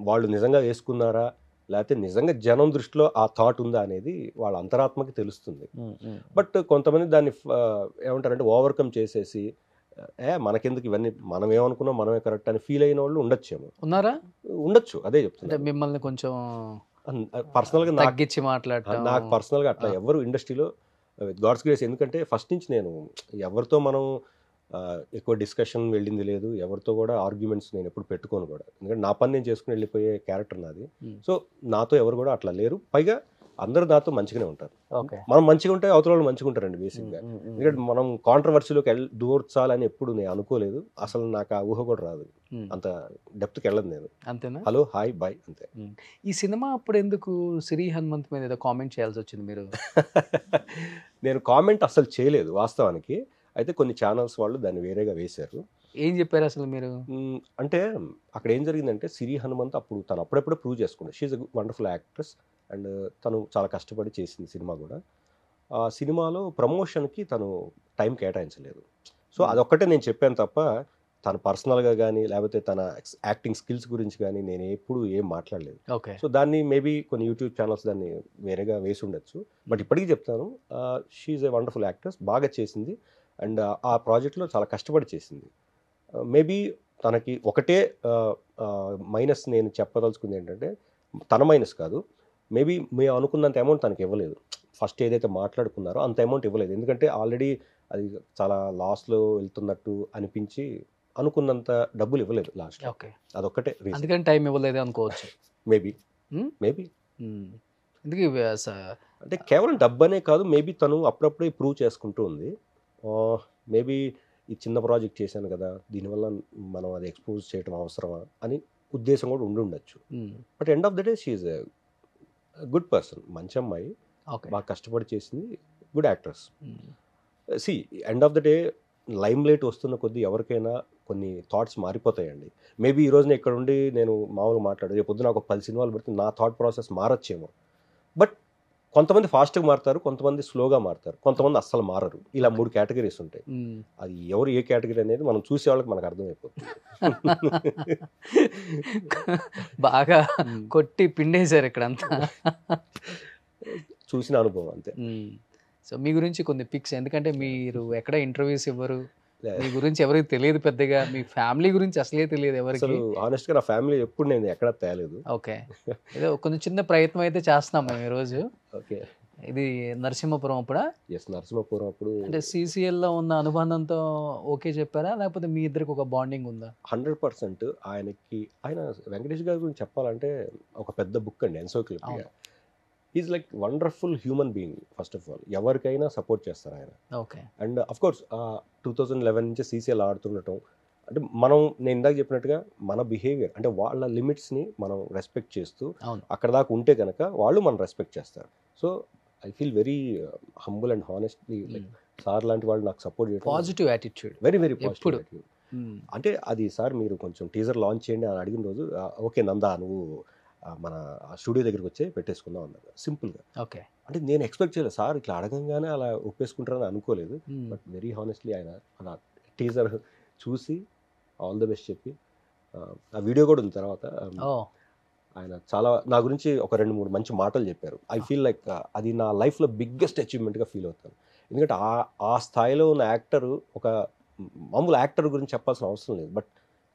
వాళ్ళు నిజంగా వేసుకున్నారా లేకపోతే నిజంగా జనం దృష్టిలో ఆ థాట్ ఉందా అనేది వాళ్ళ అంతరాత్మకి తెలుస్తుంది. బట్ కొంతమంది దాన్ని ఏమంటారంటే ఓవర్కమ్ చేసేసి మనకెందుకు ఇవన్నీ, మనం ఏమనుకున్నాం మనమే కరెక్ట్ అని ఫీల్ అయిన వాళ్ళు ఉన్నారా? ఉండొచ్చు. అదే చెప్తున్నా, మిమ్మల్ని కొంచెం పర్సనల్గా తగ్గించి మాట్లాడటం. నాకు పర్సనల్గా అట్లా ఎవరు ఇండస్ట్రీలో విత్ గాడ్స్ గ్రేస్, ఎందుకంటే ఫస్ట్ నుంచి నేను ఎవరితో మనం ఎక్కువ డిస్కషన్ వెళ్ళింది లేదు, ఎవరితో కూడా ఆర్గ్యుమెంట్స్ నేను ఎప్పుడు పెట్టుకోను కూడా. ఎందుకంటే నా పని నేను చేసుకుని వెళ్ళిపోయే క్యారెక్టర్ నాది. సో నాతో ఎవరు కూడా అట్లా లేరు. పైగా అందరూ నాతో మంచిగానే ఉంటారు. మనం మంచిగా ఉంటే అవతల వాళ్ళు మంచిగా ఉంటారండి బేసిక్గా. ఎందుకంటే మనం కాంట్రవర్సీలోకి దూర్చాలని ఎప్పుడు నేను అనుకోలేదు. అసలు నాకు ఆ ఊహ కూడా రాదు, అంత డెప్త్కి వెళ్ళదు నేను. అంతేనా? హలో హాయ్ బాయ్ అంతే. ఈ సినిమా అప్పుడు ఎందుకు సిరి హనుమంత్ మీద ఏదో కామెంట్ చేయాల్సి వచ్చింది మీరు? నేను కామెంట్ అసలు చేయలేదు వాస్తవానికి. అయితే కొన్ని ఛానల్స్ వాళ్ళు దాన్ని వేరేగా వేశారు. ఏం చెప్పారు అసలు మీరు? అంటే అక్కడ ఏం జరిగిందంటే సిరి హనుమంత్ అప్పుడు తను అప్పుడప్పుడే ప్రూవ్ చేసుకున్నాడు. She's a wonderful actress and తను చాలా కష్టపడి చేసింది సినిమా కూడా. ఆ సినిమాలో ప్రమోషన్కి తను టైం కేటాయించలేదు. సో అదొక్కటే నేను చెప్పాను తప్ప తన పర్సనల్గా కానీ లేకపోతే తన యాక్టింగ్ స్కిల్స్ గురించి కానీ నేను ఎప్పుడు ఏం మాట్లాడలేదు. ఓకే. సో దాన్ని మేబీ కొన్ని యూట్యూబ్ ఛానల్స్ దాన్ని వేరేగా వేసి ఉండొచ్చు. బట్ ఇప్పటికీ చెప్తాను, షీఈ్ ఏ వండర్ఫుల్ యాక్ట్రెస్, బాగా చేసింది. అండ్ ఆ ప్రాజెక్ట్లో చాలా కష్టపడి చేసింది. మేబీ తనకి ఒకటే మైనస్ నేను చెప్పదలుచుకుంది ఏంటంటే, తన మైనస్ కాదు, మేబీ మేము అనుకున్నంత అమౌంట్ తనకి ఇవ్వలేదు. ఫస్ట్ ఏదైతే మాట్లాడుకున్నారో అంత అమౌంట్ ఇవ్వలేదు. ఎందుకంటే ఆల్రెడీ అది చాలా లాస్లో వెళ్తున్నట్టు అనిపించి అనుకున్నంత డబ్బులు ఇవ్వలేదు లాస్ట్. ఓకే. అదొక్కటే రీజన్. అందుకని టైం ఇవ్వలేదు అనుకోవచ్చు. మేబీ ఎందుకు అంటే కేవలం డబ్బనే కాదు, మేబీ తను అప్పుడప్పుడే ప్రూవ్ చేసుకుంటూ ఉంది. మేబీ ఈ చిన్న ప్రాజెక్ట్ చేశాను కదా, దీనివల్ల మనం అది ఎక్స్పోజ్ చేయడం అవసరమా అని ఉద్దేశం కూడా ఉండుండొచ్చు. But end of the day she's a good person, మంచి అమ్మాయి, బాగా కష్టపడి చేసింది, good actress. See end of the day limelight వస్తున్న కొద్దీ ఎవరికైనా కొన్ని థాట్స్ మారిపోతాయండి. మేబీ ఈ రోజున ఇక్కడ ఉండి నేను మామూలుగా మాట్లాడు, రేపు పొద్దున ఒక 10 సినిమాలు పెడితే నా థాట్ ప్రాసెస్ మారచ్చేమో. బట్ కొంతమంది ఫాస్ట్గా మారుతారు, కొంతమంది స్లోగా మారుతారు, కొంతమంది అస్సలు మారరు. ఇలా 3 కేటగిరీస్ ఉంటాయి. అది ఎవరు ఏ కేటగిరీ అనేది మనం చూసే వాళ్ళకి మనకు అర్థమైపోతుంది. బాగా కొట్టి పిండేశారు ఇక్కడ అంతా. చూసిన అనుభవం అంతే. సో మీ గురించి కొన్ని పిక్స్, ఎందుకంటే మీరు ఎక్కడ ఇంటర్వ్యూస్ ఇవ్వరు, మీ గురించి ఎవరికి తెలియదు పెద్దగా, మీ ఫ్యామిలీ గురించి అసలే తెలియదు ఎవరికి. ఆనెస్ట్గా నా ఫ్యామిలీ ఎప్పుడు నేను ఎక్కడ తేలేదు. ఓకే. ఏదో కొంచెం చిన్న ప్రయత్నం అయితే చేస్తున్నాం మేము ఈరోజు. ఓకే. ఇది నరసింహపురం అప్పుడా? ఎస్, నరసింహపురం అప్పుడు. అంటే CCLలో ఉన్న అనుబంధంతో ఓకే చెప్పారా, లేకపోతే మీ ఇద్దరికి ఒక బాండింగ్ ఉందా? 100%. ఆయన వెంకటేష్ గారి గురించి చెప్పాలంటే ఒక పెద్ద బుక్ అండి, encyclopaedia. Is like wonderful human being. First of all ఎవరికైనా సపోర్ట్ చేస్తారు ఆయన. ఓకే. అండ్ అఫ్ కోర్స్ 2011 నుంచి CCL ఆడుతుండటం అంటే నేను ఇందాక చెప్పినట్టుగా మన బిహేవియర్ అంటే వాళ్ళ లిమిట్స్ని మనం రెస్పెక్ట్ చేస్తూ అక్కడ దాకా ఉంటే కనుక వాళ్ళు మనం రెస్పెక్ట్ చేస్తారు. So I feel very humble and honestly, like sir లాంటి వాళ్ళు నాకు సపోర్ట్ చేయడం, positive attitude, very very positive attitude. అంటే అది సార్ మీరు కొంచెం టీజర్ లాంచ్ చేయండి అని అడిగిన రోజు, ఓకే నందా నువ్వు మన స్టూడియో దగ్గరికి వచ్చి పెట్టేసుకుందాం అన్నారు సింపుల్గా. ఓకే. అంటే నేను ఎక్స్పెక్ట్ చేయలేదు సార్ ఇట్లా అడగంగానే అలా ఒప్పేసుకుంటారని అనుకోలేదు. బట్ వెరీ హానెస్ట్లీ ఆయన అలా టీజర్ చూసి ఆల్ ద బెస్ట్ చెప్పి, ఆ వీడియో కూడా ఉంది తర్వాత, ఆయన చాలా నా గురించి ఒక 2-3 మంచి మాటలు చెప్పారు. ఐ ఫీల్ లైక్ అది నా లైఫ్లో బిగ్గెస్ట్ అచీవ్మెంట్గా ఫీల్ అవుతాను. ఎందుకంటే ఆ స్థాయిలో ఉన్న యాక్టర్, ఒక మామూలు యాక్టర్ గురించి చెప్పాల్సిన అవసరం లేదు, బట్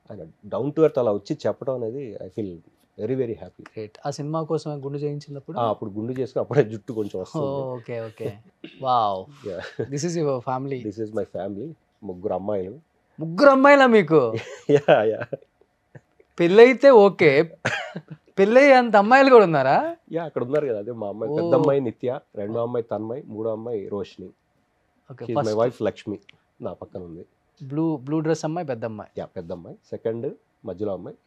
ఆయన డౌన్ టు ఎర్త్ అలా వచ్చి చెప్పడం అనేది I feel very very happy. Great. ఆ సినిమా కోసం గుండు చేయించినప్పుడు అప్పుడు గుండు చేసుకుని అప్పుడే జుట్టు కొంచెం వస్తుంది. Okay okay. Wow. This is your family? This is my family. 3 అమ్మాయిలు. 3 అమ్మాయిలా మీకు? యా. పెళ్ళైతే ఓకే, పెళ్ళై అంత అమ్మాయిలు కూడా ఉన్నారా? యా, అక్కడ ఉన్నారు కదా. అదే మా అమ్మాయి, పెద్ద అమ్మాయి నిత్య, 2వ అమ్మాయి తన్మయ్, 3వ అమ్మాయి రోషిని. మై వైఫ్ లక్ష్మి నా పక్కన ఉంది. బ్లూ డ్రెస్ అమ్మాయి పెద్ద అమ్మాయి. యా, పెద్ద అమ్మాయి. సెకండ్ మధ్యలో అమ్మాయి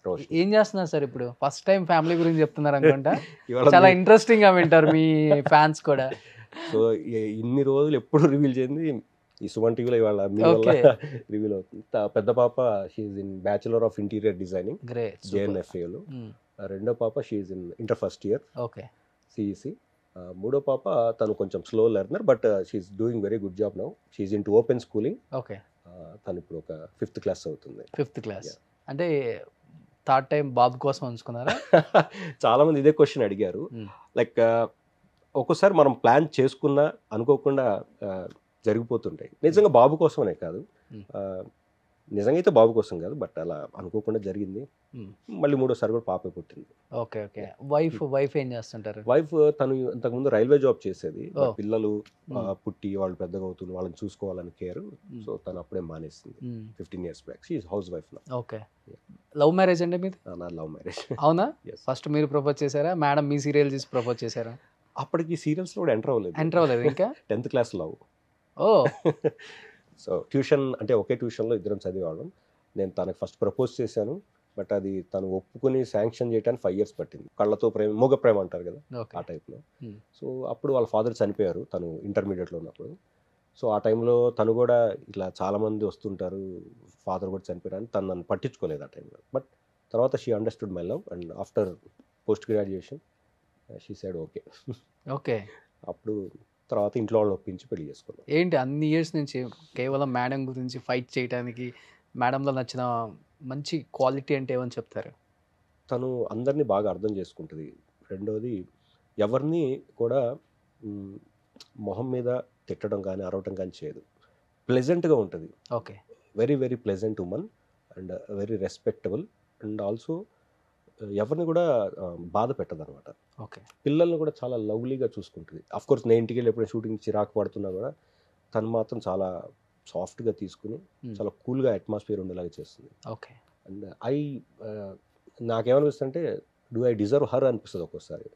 రోషిని. ఏం చేస్తున్నారు సార్ ఇప్పుడు? ఫస్ట్ టైం ఫ్యామిలీ గురించి చెప్తున్నారు అనుకుంటా. చాలా ఇంట్రెస్టింగ్ గా వింటారు మీ ఫ్యాన్స్ కూడా. సో ఇన్ని రోజులు ఎప్పుడు రివీల్ చేయండి ఈ సుమన్ టీవీలో ఇవాళ మీ వల్ల రివీల్ అవుతుంది. పెద్ద పాప she's in bachelor of interior designing, JNFAలో. 2వ పాప she's in inter first year, okay, CEC. 3వ పాప తను కొంచెం slow learner, but she's doing very good job now. She's into open schooling. Okay. తను ఇప్పుడు ఒక 5th క్లాస్ అవుతుంది. 5th క్లాస్ అంటే థర్డ్ టైం బాబు కోసం ఉంచుకున్నారా? చాలా మంది ఇదే క్వశ్చన్ అడిగారు. లైక్ ఒక్కోసారి మనం ప్లాన్ చేసుకున్నా అనుకోకుండా జరిగిపోతుంటాయి. నిజంగా బాబు కోసమనే కాదు, నిజంగా అయితే బాబు కోసం కాదు, బట్ అలా అనుకోకుండా జరిగింది. మళ్ళీ 3వసారి కూడా పాపే పుట్టింది. Okay okay. వైఫ్ ఏం చేస్తుంటారు? వైఫ్ తను ఇంతకుముందు రైల్వే జాబ్ చేసేది. పిల్లలు పుట్టి వాళ్ళు పెద్దగా అవుతుంది, వాళ్ళని చూసుకోవాలని కేర్. సో తను అప్పుడే మానేసింది 15 years back. She is housewife నా. ఓకే. లవ్ మ్యారేజ్ అండి మీది? నా లవ్ మ్యారేజ్. అవునా? ఫస్ట్ మీరు ప్రపోజ్ చేశారా, మేడం మీ సీరియల్ చూసి ప్రపోజ్ చేశారా? అప్పటికి సీరియల్స్ కూడా ఎంటర్ అవ్వలేదు ఇంకా. 10th class love. ఓ. సో ట్యూషన్ అంటే ఒకే ట్యూషన్లో ఇద్దరం చదివేవాళ్ళం. నేను తనకు ఫస్ట్ ప్రపోజ్ చేశాను, బట్ అది తను ఒప్పుకుని శాంక్షన్ చేయడానికి 5 years పట్టింది. కళ్ళతో ప్రేమ, మూగ ప్రేమ అంటారు కదా, ఆ టైప్లో. సో అప్పుడు వాళ్ళ ఫాదర్ చనిపోయారు తను ఇంటర్మీడియట్లో ఉన్నప్పుడు. సో ఆ టైంలో తను కూడా ఇట్లా చాలామంది వస్తుంటారు, ఫాదర్ కూడా చనిపోయారు అని తను నన్ను పట్టించుకోలేదు ఆ టైంలో. బట్ తర్వాత she understood my love and after post graduation she said okay. Okay. అప్పుడు తర్వాత ఇంట్లో వాళ్ళని ఒప్పించి పెళ్లి చేసుకున్నాం. ఏంటి అన్ని ఇయర్స్ నుంచి కేవలం మేడం గురించి ఫైట్ చేయడానికి, మేడంలో నచ్చిన మంచి క్వాలిటీ అంటే ఏమని చెప్తారు? తను అందరినీ బాగా అర్థం చేసుకుంటుంది. రెండోది ఎవరిని కూడా మొహం మీద తిట్టడం కానీ అరవటం కానీ చేయదు. ప్లెజెంట్గా ఉంటుంది. Okay. Very very pleasant woman and very respectable and also ఎవరిని కూడా బాధ పెట్టదు అనమాట. ఓకే. పిల్లల్ని కూడా చాలా లవ్లీగా చూసుకుంటుంది. కోర్స్ నేను ఇంటికి వెళ్ళి ఎప్పుడైనా షూటింగ్ చిరాకు పడుతున్నా కూడా తను మాత్రం చాలా సాఫ్ట్గా తీసుకుని చాలా కూల్గా అట్మాస్ఫియర్ ఉండేలాగా చేస్తుంది. ఓకే. అండ్ నాకేమనిపిస్తుంది అంటే డూ ఐ డిజర్వ్ హర్ అనిపిస్తుంది ఒక్కోసారి.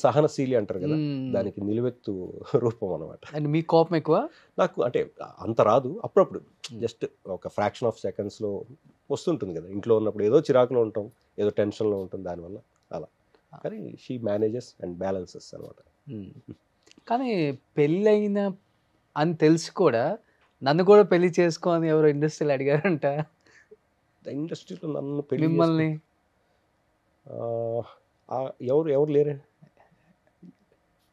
సహనశీలి అంటారు కదా, దానికి నిలువెత్తు రూపం అనమాట. అండ్ మీ కోపం ఎక్కువ? నాకు అంటే అంత రాదు, అప్పుడప్పుడు జస్ట్ ఒక ఫ్రాక్షన్ ఆఫ్ సెకండ్స్లో వస్తుంటుంది కదా. ఇంట్లో ఉన్నప్పుడు ఏదో చిరాకులో ఉంటాం, ఏదో టెన్షన్లో ఉంటుంది, దానివల్ల అలా. కానీ షీ మేనేజెస్ అండ్ బ్యాలెన్సెస్ అనమాట. కానీ పెళ్ళి అయిన అని తెలిసి కూడా నన్ను కూడా పెళ్లి చేసుకో అని ఎవరో ఇండస్ట్రీలో అడిగారంట. ఇండస్ట్రీలో నన్ను పెళ్లి మిమ్మల్ని ఎవరు లేరే?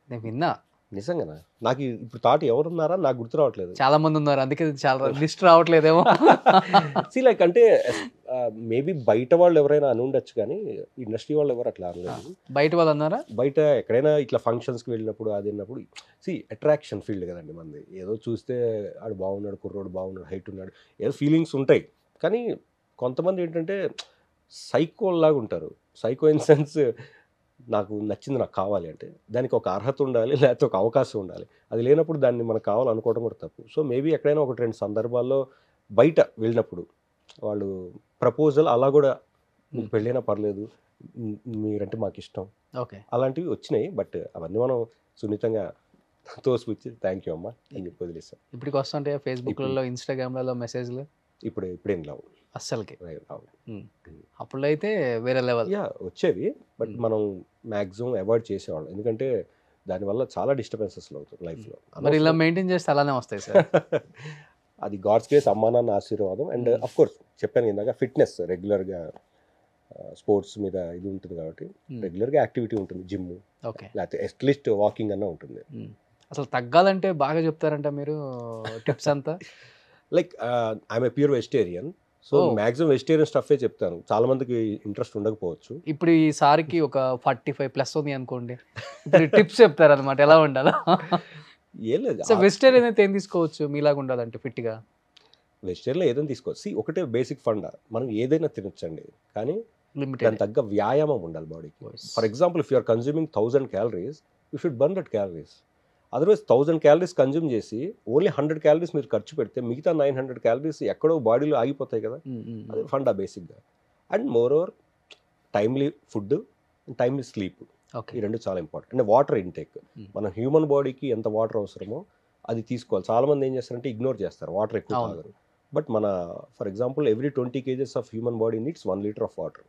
నేను విన్నా. నిజంగానా? నాకు ఇప్పుడు థాట్ ఎవరున్నారా నాకు గుర్తు రావట్లేదు. చాలా మంది ఉన్నారు, అందుకే చాలా లిస్ట్ రావట్లేదేమో. లైక్ అంటే మేబీ బయట వాళ్ళు ఎవరైనా అని ఉండొచ్చు, కానీ ఇండస్ట్రీ వాళ్ళు ఎవరు అట్లా అనలేదు. బయట వాళ్ళు అన్నారా? బయట ఎక్కడైనా ఇట్లా ఫంక్షన్స్కి వెళ్ళినప్పుడు అది విన్నప్పుడు అట్రాక్షన్ ఫీల్డ్ కదండి మనది. ఏదో చూస్తే ఆడు బాగున్నాడు, కుర్రోడు బాగున్నాడు, హైట్ ఉన్నాడు, ఏదో ఫీలింగ్స్ ఉంటాయి. కానీ కొంతమంది ఏంటంటే సైకోల్లాగా ఉంటారు. సైకో ఇన్ సెన్స్ నాకు నచ్చింది నాకు కావాలి అంటే దానికి ఒక అర్హత ఉండాలి, లేకపోతే ఒక అవకాశం ఉండాలి. అది లేనప్పుడు దాన్ని మనకు కావాలనుకోవడం కూడా తప్పు. సో మేబీ ఎక్కడైనా ఒకటి రెండు సందర్భాల్లో బయట వెళ్ళినప్పుడు వాళ్ళు ప్రపోజల్ అలా కూడా మీకు పెళ్ళైనా పర్లేదు, మీరంటే మాకు ఇష్టం, ఓకే, అలాంటివి వచ్చినాయి. బట్ అవన్నీ మనం సున్నితంగా తోసిపుచ్చి థ్యాంక్ యూ అమ్మా అని చెప్పి వదిలేస్తాం. ఇప్పటికి వస్తుంటాయి ఫేస్బుక్లలో, ఇన్స్టాగ్రామ్లలో మెసేజ్లు? ఇప్పుడేం రావు అస్సలకి రావు. అప్పుడు అయితే వేరే లెవెల్ వచ్చేవి, బట్ మనం మ్యాక్సిమం అవాయిడ్ చేసేవాళ్ళం. ఎందుకంటే దానివల్ల చాలా డిస్టర్బెన్సెస్ అవుతాయి లైఫ్లో. మరి ఇలా మెయింటైన్ చేస్తే అలానే వస్తాయి సార్. అది గాడ్స్ గ్రేస్, అమ్మా నాన్న ఆశీర్వాదం. అండ్ అఫ్ కోర్స్ చెప్పాను ఇందాక, ఫిట్నెస్ రెగ్యులర్గా స్పోర్ట్స్ మీద ఇది ఉంటుంది కాబట్టి రెగ్యులర్గా యాక్టివిటీ ఉంటుంది, జిమ్, లేకపోతే అట్లీస్ట్ వాకింగ్ అన్న ఉంటుంది. అసలు తగ్గాలంటే బాగా చెప్తారంట మీరు టిప్స్ అంతా? Like I'm a pure vegetarian, so maximum vegetarian స్టఫే చెప్తాను. చాలా మందికి ఇంట్రెస్ట్ ఉండకపోవచ్చు. ఇప్పుడు ఈసారికి ఒక 45+ ఉంది అనుకోండి, ఇప్పుడు టిప్స్ చెప్తారు అనమాట ఎలా ఉండాలా? ఏం లేదు, సో వెజిటేరియన్ అయితే ఏం తీసుకోవచ్చు మీలాగా ఉండాలంటే ఫిట్గా? వెజిటేరియన్లో ఏదైనా తీసుకోవచ్చు. ఒకటే బేసిక్ ఫండ్, మనం ఏదైనా తినొచ్చండి, కానీ దాని తగ్గ వ్యాయామం ఉండాలి బాడీకి. For example if you are consuming 1000 calories, you should burn that calories. Otherwise 1000 calories consume చేసి ఓన్లీ 100 calories మీరు ఖర్చు పెడితే మిగతా 900 calories ఎక్కడో బాడీలో ఆగిపోతాయి కదా. అది ఫండా బేసిక్గా. And more over timely food, timely sleep, ఈ రెండు చాలా ఇంపార్టెంట్. అంటే వాటర్ ఇంటేక్, మన హ్యూమన్ బాడీకి ఎంత వాటర్ అవసరమో అది తీసుకోవాలి. చాలామంది ఏం చేస్తారంటే ఇగ్నోర్ చేస్తారు, వాటర్ ఎక్కువ తాగరు. బట్ మన for example every 20 kgs of human body needs 1 liter of water.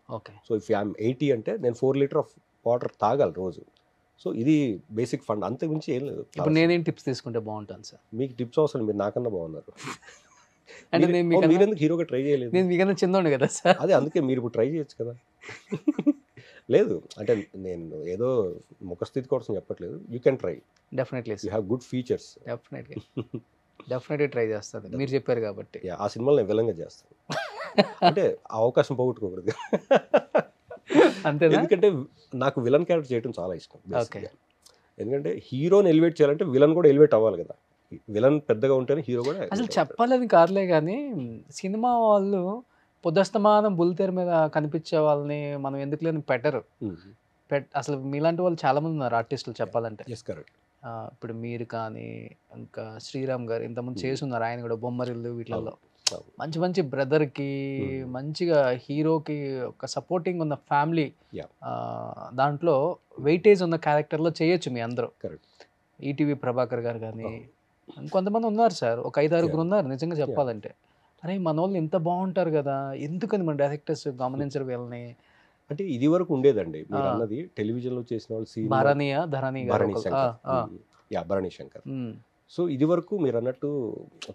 So if I'm 80 అంటే నేను 4 liter ఆఫ్ వాటర్ తాగాలి రోజు. సో ఇది బేసిక్ ఫండ్, అంతకుమించి ఏం లేదు. ఇప్పుడు నేనేం టిప్స్ తీసుకుంటే బాగుంటాను సార్? మీకు టిప్స్ అవసరం, మీరు నాకన్నా బాగున్నారు. అంటే మీరెందుకు హీరోగా ట్రై చేయలేదు? నేను మీకన్నా చిన్నోడు కదా సార్. అదే అందుకే మీరు ఇప్పుడు ట్రై చేయొచ్చు కదా. లేదు అంటే నేను ఏదో ముఖస్థితి కోసం చెప్పట్లేదు, you can try. Definitely you have good features. Definitely try చేస్తాను, మీరు చెప్పారు కాబట్టి. ఆ సినిమాలో నేను విలన్గా చేస్తాను. అంటే ఆ అవకాశం పోగొట్టుకోకూడదు. అంతేనా? ఎందుకంటే నాకు విలన్ క్యారెక్టర్ చేయడం చాలా ఇష్టం. ఎందుకంటే హీరోని ఎలివేట్ చేయాలంటే విలన్ కూడా ఎలివేట్ అవ్వాలి కదా. విలన్ పెద్దగా ఉంటేనే హీరో కూడా. అసలు చెప్పాలని కాదులే కానీ సినిమా వాళ్ళు పొద్దుస్తమానం బుల్లితెర మీద కనిపించే వాళ్ళని మనం ఎందుకు లేని పెట్టరు. అసలు మీలాంటి వాళ్ళు చాలా మంది ఉన్నారు ఆర్టిస్టులు చెప్పాలంటే. ఇప్పుడు మీరు కానీ ఇంకా శ్రీరామ్ గారు ఇంతకుముందు చేసి ఉన్నారు, ఆయన కూడా బొమ్మరిల్లు వీటిల్లో మంచి మంచి బ్రదర్కి మంచిగా హీరోకి ఒక సపోర్టింగ్ ఉన్న ఫ్యామిలీ దాంట్లో వెయిటేజ్ ఉన్న క్యారెక్టర్లో చేయొచ్చు మీ అందరూ. ఈటీవీ ప్రభాకర్ గారు కానీ ఇంకొంతమంది ఉన్నారు సార్, ఒక 5-6 ఉన్నారు నిజంగా చెప్పాలంటే. అరే మన వాళ్ళు ఎంత బాగుంటారు కదా, ఎందుకని మన డైరెక్టర్స్ గమనించరు వీళ్ళని? అంటే ఇది వరకు ఉండేదండి మీరు అన్నది, టెలివిజన్లో చేసిన వాళ్ళు భరణి శంకర్. సో ఇది వరకు మీరు అన్నట్టు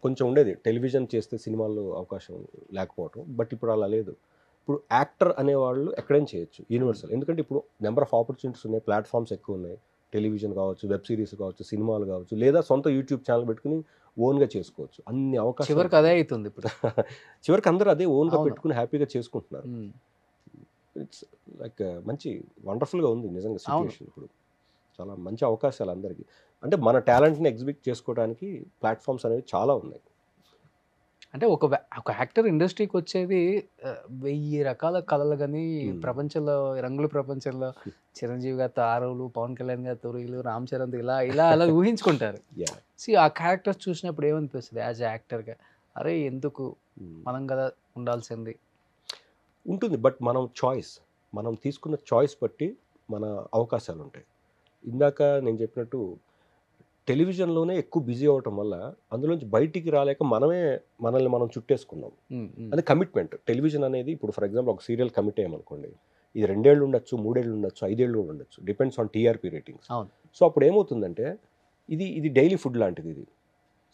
కొంచెం ఉండేది, టెలివిజన్ చేస్తే సినిమాల్లో అవకాశం లేకపోవటం. బట్ ఇప్పుడు అలా లేదు. ఇప్పుడు యాక్టర్ అనేవాళ్ళు ఎక్కడైనా చేయొచ్చు, యూనివర్సల్. ఎందుకంటే ఇప్పుడు నెంబర్ ఆఫ్ ఆపర్చునిటీస్ ఉన్నాయి, ప్లాట్ఫామ్స్ ఎక్కువ ఉన్నాయి. టెలివిజన్ కావచ్చు, వెబ్ సిరీస్ కావచ్చు, సినిమాలు కావచ్చు, లేదా సొంత యూట్యూబ్ ఛానల్ పెట్టుకుని ఓన్గా చేసుకోవచ్చు. అన్ని అవకాశాలు చివరికి అదే అవుతుంది ఇప్పుడు. చివరికి అందరూ అదే ఓన్గా పెట్టుకుని హ్యాపీగా చేసుకుంటున్నారు. ఇట్స్ లైక్ మంచి వండర్ఫుల్గా ఉంది నిజంగా సిచ్యువేషన్. ఇప్పుడు చాలా మంచి అవకాశాలు అందరికీ. అంటే మన టాలెంట్ని ఎగ్జిబిట్ చేసుకోవడానికి ప్లాట్ఫామ్స్ అనేవి చాలా ఉన్నాయి. అంటే ఒక యాక్టర్ ఇండస్ట్రీకి వచ్చేది 1000 రకాల కళలు, కానీ ప్రపంచంలో రంగుల ప్రపంచంలో చిరంజీవి గారి తారులు, పవన్ కళ్యాణ్ గారి తొరులు, రామ్ చరణ్ ఇలా ఇలా అలా ఊహించుకుంటారు. ఆ క్యారెక్టర్స్ చూసినప్పుడు ఏమనిపిస్తుంది యాజ్ యాక్టర్గా? అరే ఎందుకు మనం కదా ఉండాల్సింది ఉంటుంది. బట్ మనం తీసుకున్న చాయిస్ బట్టి మన అవకాశాలు ఉంటాయి. ఇందాక నేను చెప్పినట్టు టెలివిజన్లోనే ఎక్కువ బిజీ అవటం వల్ల అందులోంచి బయటికి రాలేక మనల్ని మనం చుట్టేసుకున్నాం. అది కమిట్మెంట్. టెలివిజన్ అనేది ఇప్పుడు ఫర్ ఎగ్జాంపుల్ ఒక సీరియల్ కమిట్ అయ్యామనుకోండి, ఇది 2 ఏళ్ళు ఉండొచ్చు, 3 ఏళ్ళు ఉండొచ్చు, 5 ఏళ్ళు కూడా ఉండొచ్చు, depends on TRP ratings. So అప్పుడు ఏమవుతుందంటే ఇది డైలీ ఫుడ్ లాంటిది. ఇది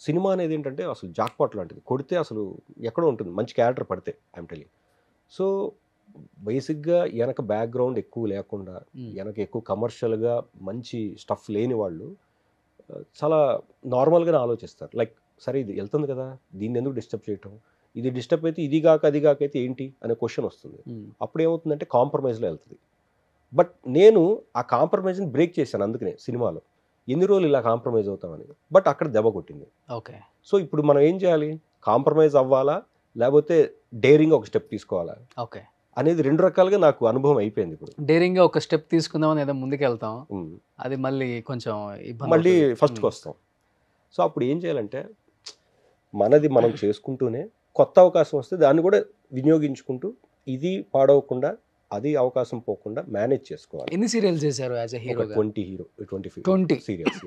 సినిమా అనేది ఏంటంటే అసలు జాక్పాట్ లాంటిది. కొడితే అసలు ఎక్కడో ఉంటుంది, మంచి క్యారెక్టర్ పడితే ఐఎమ్ టెలింగ్. సో బేసిక్గా వెనక బ్యాక్గ్రౌండ్ ఎక్కువ లేకుండా, వెనక ఎక్కువ కమర్షియల్గా మంచి స్టఫ్ లేని వాళ్ళు చాలా నార్మల్గానే ఆలోచిస్తారు. లైక్ సరే ఇది వెళ్తుంది కదా, దీన్ని ఎందుకు డిస్టర్బ్ చేయటం, ఇది డిస్టర్బ్ అయితే ఇది కాక అది కాక అయితే ఏంటి అనే క్వశ్చన్ వస్తుంది. అప్పుడు ఏమవుతుందంటే కాంప్రమైజ్లో వెళ్తుంది. బట్ నేను ఆ కాంప్రమైజ్ని బ్రేక్ చేశాను. అందుకనే సినిమాలో ఎన్ని రోజులు ఇలా కాంప్రమైజ్ అవుతామని, బట్ అక్కడ దెబ్బ కొట్టింది. ఓకే. సో ఇప్పుడు మనం ఏం చేయాలి, కాంప్రమైజ్ అవ్వాలా లేకపోతే డేరింగ్ ఒక స్టెప్ తీసుకోవాలా ఓకే అనేది 2 రకాలుగా నాకు అనుభవం అయిపోయింది. ఇప్పుడు డేరింగ్గా ఒక స్టెప్ తీసుకుందామని ఏదో ముందుకు వెళ్తాం, అది మళ్ళీ కొంచెం మళ్ళీ ఫస్ట్కి వస్తాం. సో అప్పుడు ఏం చేయాలంటే మనది మనం చేసుకుంటూనే కొత్త అవకాశం వస్తే దాన్ని కూడా వినియోగించుకుంటూ ఇది పాడవకుండా అది అవకాశం పోకుండా మేనేజ్ చేసుకోవాలి. ఎన్ని సీరియల్స్ చేశారు యాజ్ ఎ హీరో? 20 సీరియల్స్.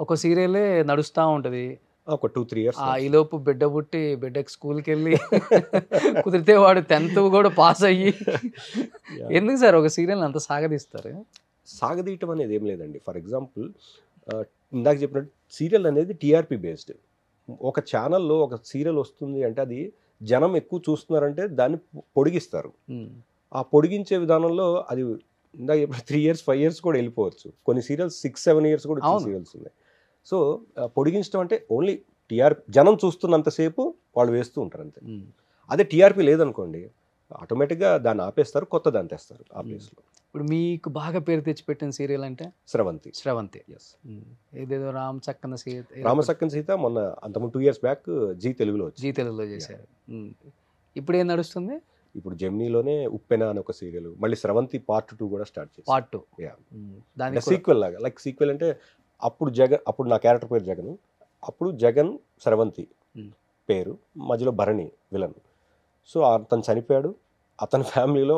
ఒక సీరియలే నడుస్తూ ఉంటుంది ఒక 2-3 ఇయర్స్. ఈలోపు బిడ్డ పుట్టి బిడ్డకి స్కూల్కి వెళ్ళి కుదిరితే వాడు 10th కూడా పాస్ అయ్యి ఎందుకు సార్ ఒక సీరియల్ అంత సాగదీస్తారు? సాగదీయటం అనేది ఏం లేదండి. ఫర్ ఎగ్జాంపుల్ ఇందాక చెప్పినట్టు సీరియల్ అనేది టీఆర్పీ బేస్డ్. ఒక ఛానల్లో ఒక సీరియల్ వస్తుంది అంటే అది జనం ఎక్కువ చూస్తున్నారంటే దాన్ని పొడిగిస్తారు. ఆ పొడిగించే విధానంలో అది ఇందాక చెప్పిన 3 years 5 years కూడా వెళ్ళిపోవచ్చు. కొన్ని సీరియల్స్ 6-7 years కూడా సీరియల్స్ ఉన్నాయి. సో పొడిగించడం అంటే ఓన్లీ టీఆర్పీ జనం చూస్తున్నంతసేపు వాళ్ళు వేస్తూ ఉంటారు అంతే. అదే టీఆర్పీ లేదనుకోండి ఆటోమేటిక్గా దాన్ని ఆపేస్తారు, కొత్త దాన్ని తెస్తారు ఆ ప్లేస్లో. ఇప్పుడు మీకు బాగా పేరు తెచ్చిపెట్టిన సీరియల్ అంటే స్రవంతి. ఎస్. ఏదేదో రామచక్కన సీత మొన్న అంతకుముందు 2 years బ్యాక్ జీ తెలుగులో చేశారు. ఇప్పుడు ఏం నడుస్తుంది? ఇప్పుడు జెమినీలోనే ఉప్పెన అని ఒక సీరియల్, మళ్ళీ స్రవంతి పార్ట్ 2 కూడా స్టార్ట్ చేశారు. పార్ట్ 2 దాని సీక్వెల్ లాగా. లైక్ సీక్వెల్ అంటే అప్పుడు నా క్యారెక్టర్ పేరు జగన్, అప్పుడు జగన్ స్రవంతి పేరు, మధ్యలో భరణి విలన్. సో అతను చనిపోయాడు, అతని ఫ్యామిలీలో